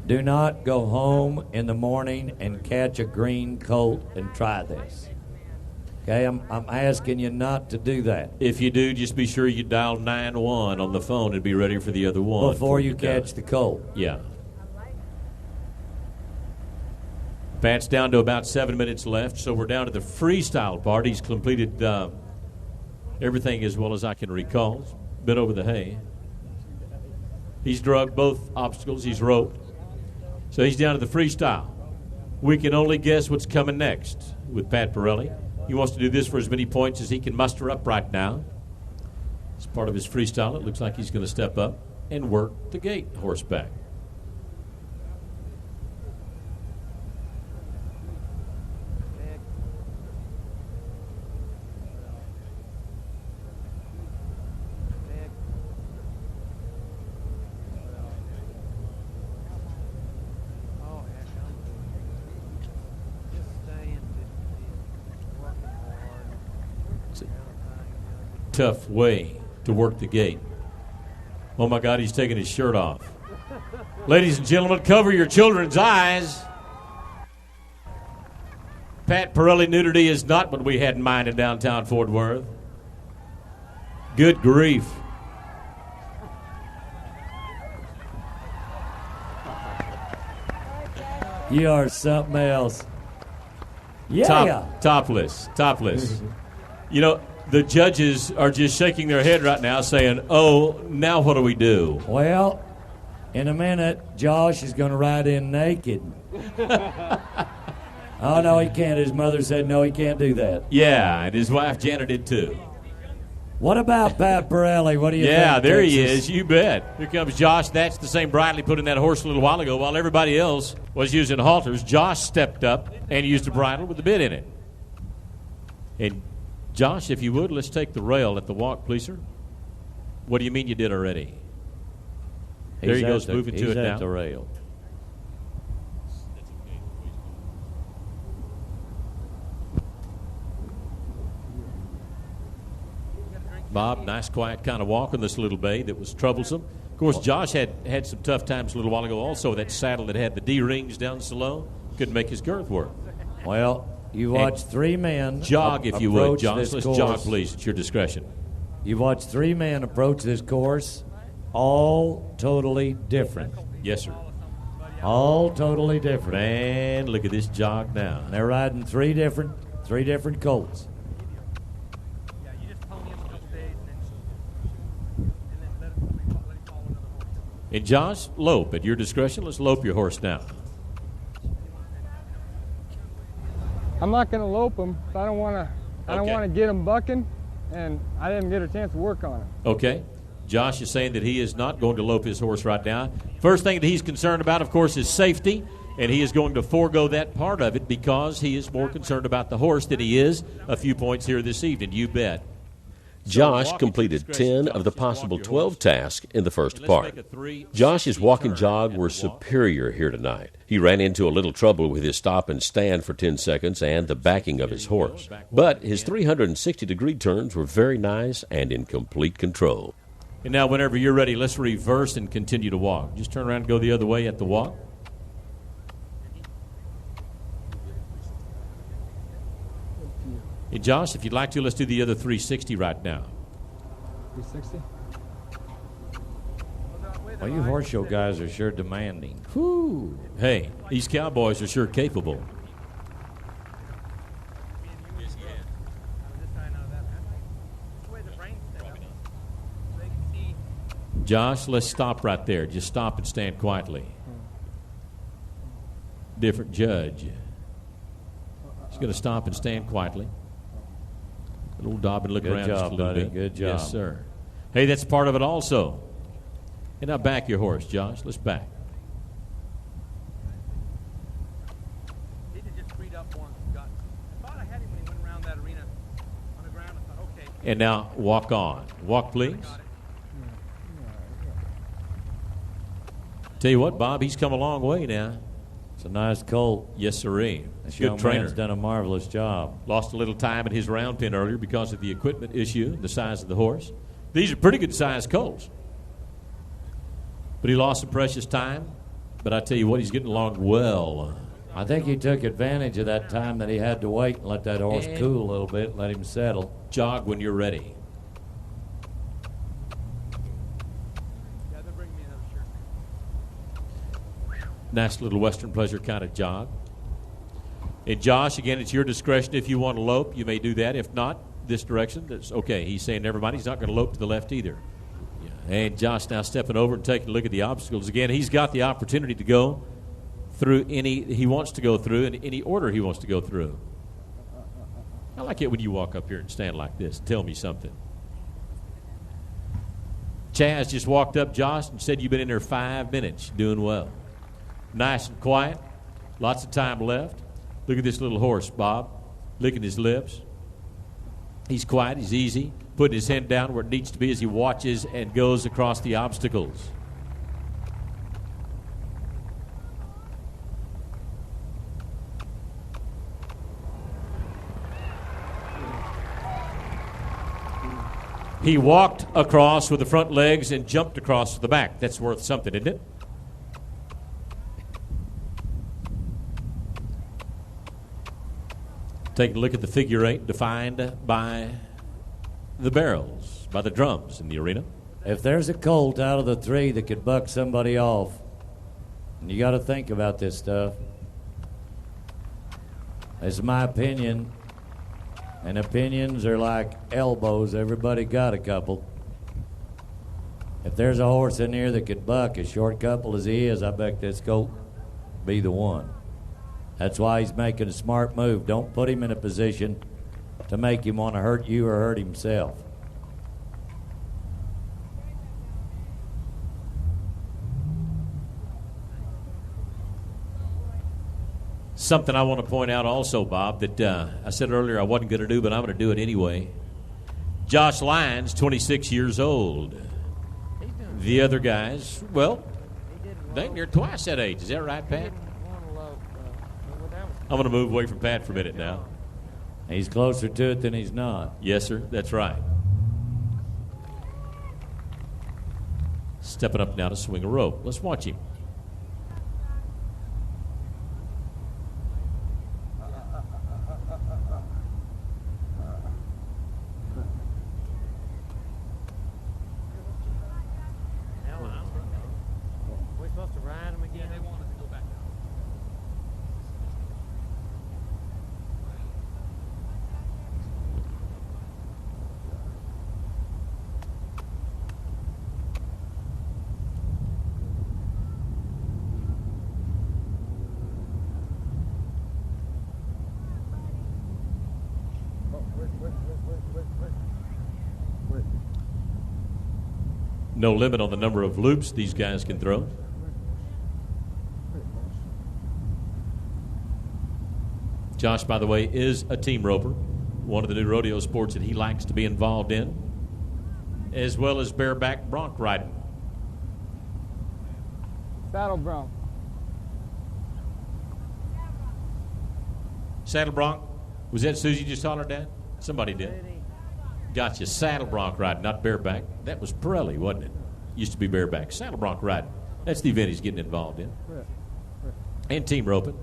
S6: Do not go home in the morning and catch a green colt and try this. Okay, I'm asking you not to do that.
S1: If you do, just be sure you dial 9-1 on the phone and be ready for the other one.
S6: Before you catch the colt.
S1: Yeah. Pat's down to about 7 minutes left, so we're down to the freestyle part. He's completed everything as well as I can recall. Been over the hay. He's drugged both obstacles. He's roped. So he's down to the freestyle. We can only guess what's coming next with Pat Parelli. He wants to do this for as many points as he can muster up right now. It's part of his freestyle. It looks like he's going to step up and work the gate horseback. Tough way to work the gate. Oh my God, he's taking his shirt off. Ladies and gentlemen, cover your children's eyes. Pat Parelli nudity is not what we had in mind in downtown Fort Worth. Good grief.
S6: You are something else. Yeah.
S1: Topless. You know, the judges are just shaking their head right now saying, oh, now what do we do?
S6: Well, in a minute, Josh is going to ride in naked. Oh, no, he can't. His mother said, no, he can't do that.
S1: Yeah, and his wife Janet did too.
S6: What about Pat Parelli? What do you think?
S1: Yeah, there
S6: Texas?
S1: he is. You bet. Here comes Josh. That's the same bridle he put in that horse a little while ago. While everybody else was using halters, Josh stepped up and used a bridle with a bit in it. And Josh, if you would, let's take the rail at the walk, please, sir. What do you mean you did already? There he goes, moving to it now.
S6: He's at the rail.
S1: Bob, nice, quiet kind of walk on this little bay that was troublesome. Of course, Josh had some tough times a little while ago also. That saddle that had the D-rings down so low couldn't make his girth work.
S6: Well, you watched three men
S1: jog, if you would, Josh. Let's
S6: course.
S1: jog, please. It's your discretion.
S6: You watched three men approach this course, all totally different.
S1: Yes, sir.
S6: All totally different.
S1: Man, look at this jog now.
S6: They're riding three different colts.
S1: And Josh, lope at your discretion. Let's lope your horse now.
S4: I'm not going to lope him. I don't want to get him bucking, and I didn't get a chance to work on it.
S1: Okay. Josh is saying that he is not going to lope his horse right now. First thing that he's concerned about, of course, is safety, and he is going to forego that part of it because he is more concerned about the horse than he is a few points here this evening. You bet.
S11: Josh completed 10 of the possible 12 tasks in the first part. Josh's walk and jog were superior here tonight. He ran into a little trouble with his stop and stand for 10 seconds and the backing of his horse. But his 360-degree turns were very nice and in complete control.
S1: And now whenever you're ready, let's reverse and continue to walk. Just turn around and go the other way at the walk. Hey, Josh, if you'd like to, let's do the other 360 right now.
S4: 360?
S6: Well, you horse show guys are sure demanding.
S1: Whew. Hey, these cowboys are sure capable. Josh, let's stop right there. Just stop and stand quietly. Different judge. He's going to stop and stand quietly. A little Dobbin look around just a little bit.
S6: Good job.
S1: Yes, sir. Hey, that's part of it also. And now back your horse, Josh. Let's back.
S3: He just freed up once. I thought I had him when he went around that arena on the ground. I thought, okay.
S1: And now walk on. Walk, please. Tell you what, Bob, he's come a long way now.
S6: It's a nice colt.
S1: Yes, sirree.
S6: This
S1: Good
S6: young
S1: trainer.
S6: man's done a marvelous job.
S1: Lost a little time at his round pen earlier because of the equipment issue, the size of the horse. These are pretty good sized colts. But he lost some precious time But I tell you what, he's getting along well.
S6: I think he took advantage of that time that he had to wait and let that horse cool a little bit, let him settle.
S1: Jog when you're ready. Nice little Western Pleasure kind of jog. And Josh, again, it's your discretion. If you want to lope, you may do that. If not, this direction, that's okay. He's saying, never mind, he's not going to lope to the left either. Yeah. And Josh now stepping over and taking a look at the obstacles. Again, he's got the opportunity to go through any he wants to go through in any order he wants to go through. I like it when you walk up here and stand like this and tell me something. Chaz just walked up, Josh, and said you've been in there 5 minutes, doing well. Nice and quiet, lots of time left. Look at this little horse, Bob, licking his lips. He's quiet, he's easy, putting his head down where it needs to be as he watches and goes across the obstacles. He walked across with the front legs and jumped across with the back. That's worth something, isn't it? Take a look at the figure eight defined by the barrels, by the drums in the arena.
S6: If there's a colt out of the three that could buck somebody off, and you got to think about this stuff, it's my opinion, and opinions are like elbows. Everybody got a couple. If there's a horse in here that could buck as short couple as he is, I bet this colt be the one. That's why he's making a smart move. Don't put him in a position to make him want to hurt you or hurt himself.
S1: Something I want to point out also, Bob, that I said earlier I wasn't going to do, but I'm going to do it anyway. Josh Lyons, 26 years old. The other guys, well, they're twice that age. Is that right, Pat? I'm going to move away from Pat for a minute now.
S6: He's closer to it than he's not.
S1: Yes, sir. That's right. Stepping up now to swing a rope. Let's watch him.
S5: We're supposed to ride him again? They want us to go back.
S1: No limit on the number of loops these guys can throw. Josh, by the way, is a team roper, one of the new rodeo sports that he likes to be involved in, as well as bareback bronc riding.
S4: Saddle bronc.
S1: Saddle bronc? Was that Susie just hollered at? Somebody did. Gotcha. Saddle bronc riding, not bareback. That was Parelli, wasn't it? Used to be bareback. Saddle bronc riding. That's the event he's getting involved in. And team roping.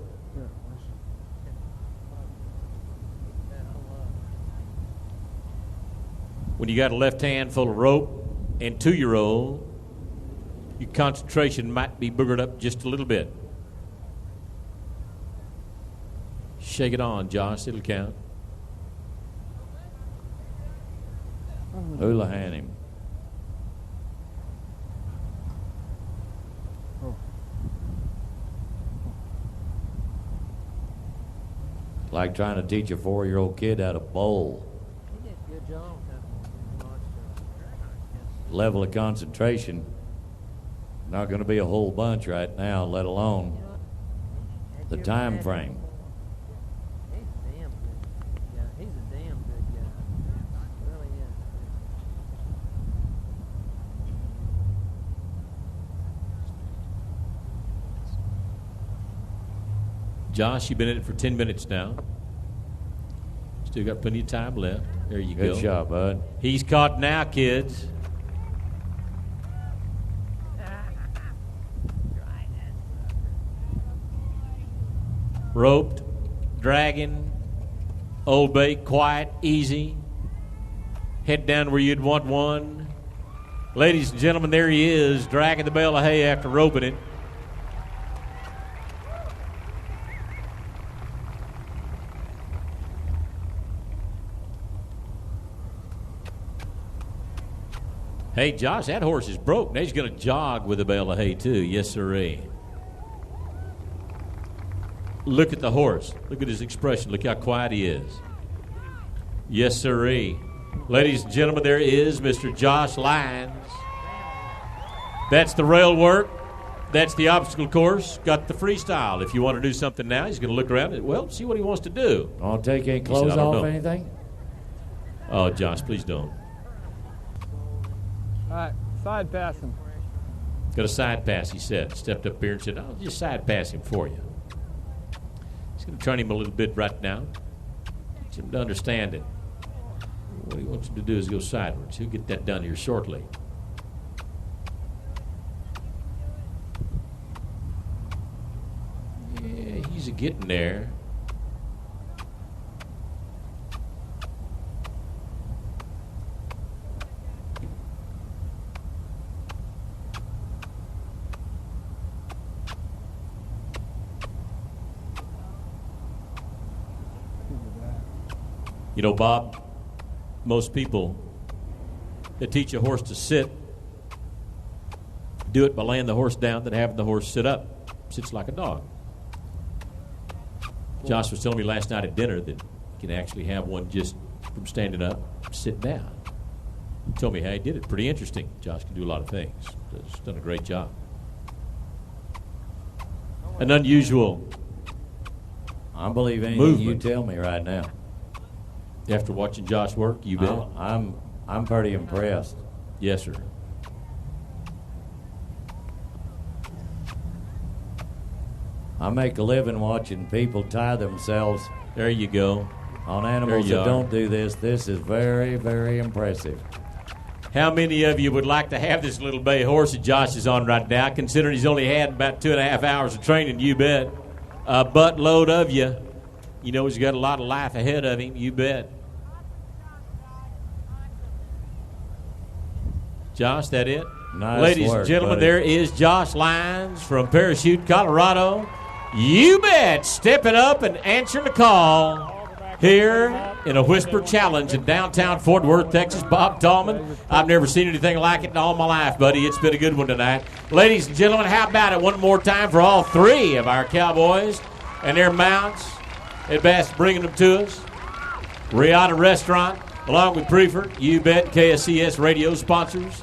S1: When you got a left hand full of rope and 2-year-old, your concentration might be boogered up just a little bit. Shake it on, Josh. It'll count.
S6: Houlihan him. Like trying to teach a 4-year-old kid how to bowl.
S5: He did a good job.
S6: Level of concentration, not going to be a whole bunch right now, let alone the time frame.
S5: He's a damn good guy. He's a damn good guy. He really is.
S1: Josh, you've been in it for 10 minutes now. Still got plenty of time left. There you go.
S6: Good job, bud.
S1: He's caught now, kids.
S2: roped, dragging, Old Bay, quiet, easy. Head down where you'd want one. Ladies and gentlemen, there he is, dragging the bale of hay after roping it. Hey, Josh, that horse is broke. Now he's going to jog with a bale of hay, too. Yes, sirree. Look at the horse. Look at his expression. Look how quiet he is. Yes, sirree. Ladies and gentlemen, there is Mr. Josh Lyons. That's the rail work. That's the obstacle course. Got the freestyle. If you want to do something now, he's going to look around and, well, see what he wants to do.
S6: Want to take any clothes off, anything?
S2: Oh, Josh, please don't.
S4: All right, side pass him.
S2: Got a side pass, he said. Stepped up here and said, I'll just side pass him for you. He's going to turn him a little bit right now. Get him to understand it. What he wants him to do is go sideways. He'll get that done here shortly. Yeah, he's getting there. You know, Bob, most people that teach a horse to sit do it by laying the horse down, then having the horse sit up. Sits like a dog. Josh was telling me last night at dinner that you can actually have one just from standing up, sit down. He told me how he did it. Pretty interesting. Josh can do a lot of things. He's done a great job. An unusual
S6: I believe anything
S2: movement.
S6: you tell me right now.
S2: After watching Josh work, you bet.
S6: I'm pretty impressed.
S2: Yes, sir.
S6: I make a living watching people tie themselves.
S2: There you go.
S6: On animals that don't do this. This is very, very impressive.
S2: How many of you would like to have this little bay horse that Josh is on right now, considering he's only had about 2.5 hours of training? You bet. A buttload of you. You know he's got a lot of life ahead of him. You bet. Josh, that it?
S6: Nice
S2: Ladies
S6: work,
S2: and gentlemen,
S6: buddy.
S2: there is Josh Lyons from Parachute, Colorado. You bet. Stepping up and answering the call here in a whisper challenge in downtown Fort Worth, Texas. Bob Tallman, I've never seen anything like it in all my life, buddy. It's been a good one tonight. Ladies and gentlemen, how about it one more time for all three of our cowboys and their mounts at Bass bringing them to us. Riata Restaurant, along with Prefer, You Bet, KSCS Radio sponsors.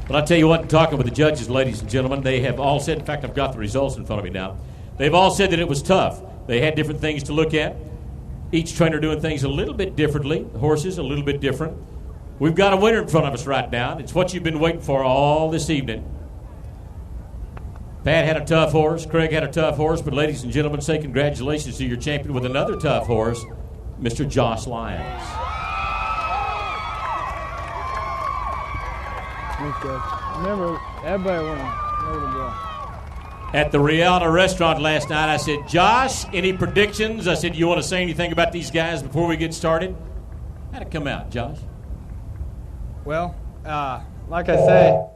S2: But I'll tell you what, talking with the judges, ladies and gentlemen, they have all said, in fact, I've got the results in front of me now. They've all said that it was tough. They had different things to look at. Each trainer doing things a little bit differently. The horses a little bit different. We've got a winner in front of us right now. It's what you've been waiting for all this evening. Pat had a tough horse. Craig had a tough horse. But ladies and gentlemen, say congratulations to your champion with another tough horse, Mr. Josh Lyons.
S4: Remember, everybody want to know the draw.
S2: At the Riata Restaurant last night, I said, Josh, any predictions? I said, you want to say anything about these guys before we get started? How'd it come out, Josh?
S4: Well, like I say,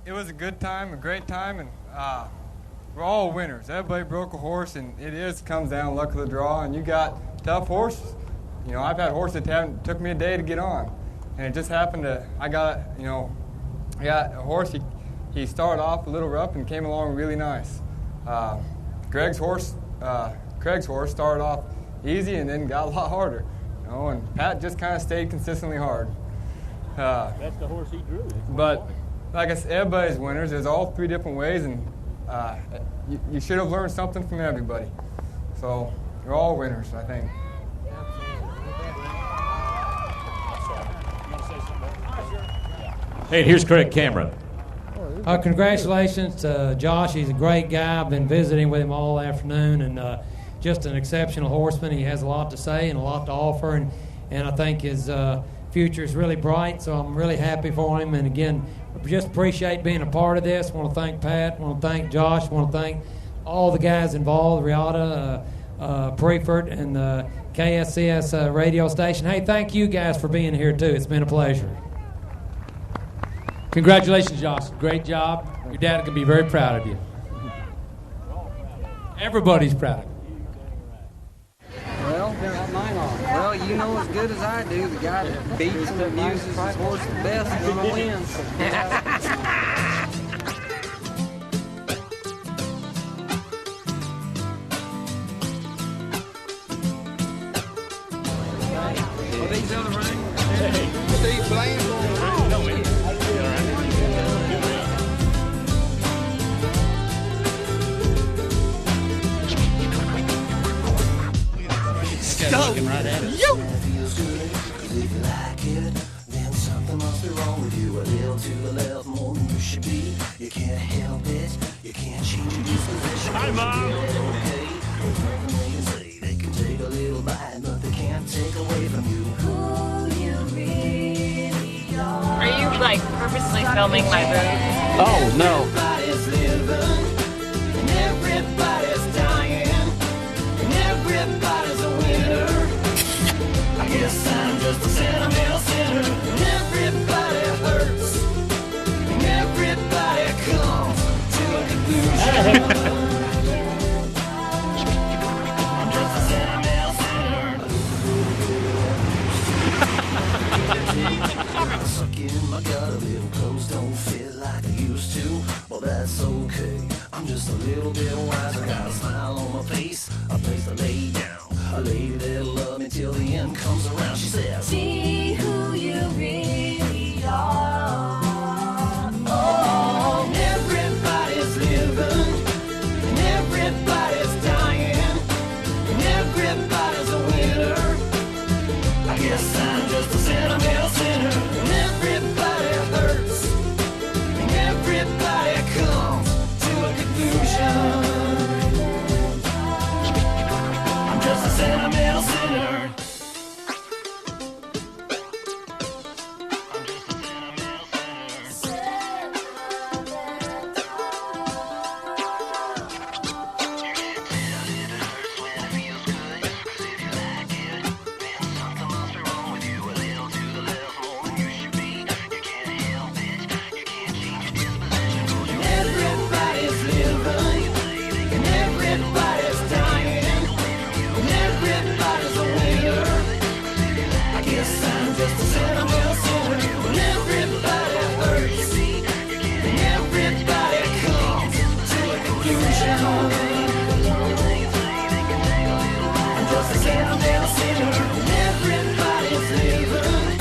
S4: it was a good time, a great time, and we're all winners. Everybody broke a horse, and comes down luck of the draw, and you got tough horses. You know, I've had horses that took me a day to get on, and it just happened I got a horse, he started off a little rough and came along really nice. Craig's horse started off easy and then got a lot harder. You know, and Pat just kind of stayed consistently hard.
S2: That's the horse he drew.
S4: But like I said, everybody's winners. There's all three different ways, and you should have learned something from everybody. So you're all winners, I think.
S2: Hey, here's Craig Cameron.
S12: Congratulations to Josh. He's a great guy. I've been visiting with him all afternoon, and just an exceptional horseman. He has a lot to say and a lot to offer, and I think his future is really bright, so I'm really happy for him. And again, just appreciate being a part of this. I want to thank Pat. I want to thank Josh. I want to thank all the guys involved, Riata, Preeford, and the KSCS radio station. Hey, thank you guys for being here, too. It's been a pleasure.
S3: Congratulations, Josh. Great job. Your dad can be very proud of you. Everybody's proud of you.
S13: Well, you know as good as I do, the guy that beats and abuses his horse the best is going to win. Are these other rings? Steve Bland.
S14: Looking right at us.
S15: If you like it, then something must be wrong with you. A little to the left, more than you should be. You can't help it. You can't change your disposition.
S14: Hi, Mom.
S15: Okay. There's nothing they can say. They can take a little bite, but they can't take away from you who you really are.
S16: Are you like purposely filming my booth?
S14: Oh, no.
S15: Everybody's living, and everybody's dying, and everybody's a winner. I guess I'm just a sentimental sinner, and everybody hurts, and everybody comes to a conclusion. I'm just a sentimental sinner. Suck in my gut, a little clothes don't fit like they used to. Well, that's okay. I'm just a little bit wiser. Got a smile on my face, a place to lay down. A lady that'll love me till the end comes around. She says, see who you really are. Oh, everybody's living, and everybody's dying, and everybody's a winner. I guess I'm just a sentimental sinner, and everybody hurts, and everybody comes to a conclusion. I'm just a sentimental sinner. Everybody's living, and everybody's dying, and everybody's a winner. I guess I'm just a sentimental sinner, and everybody hurts, and everybody comes to a conclusion. I'm just a sentimental sinner, and everybody's living,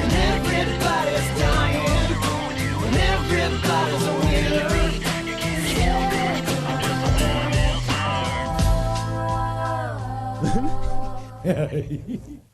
S15: and everybody's dying, and everybody's a winner.
S12: Yeah.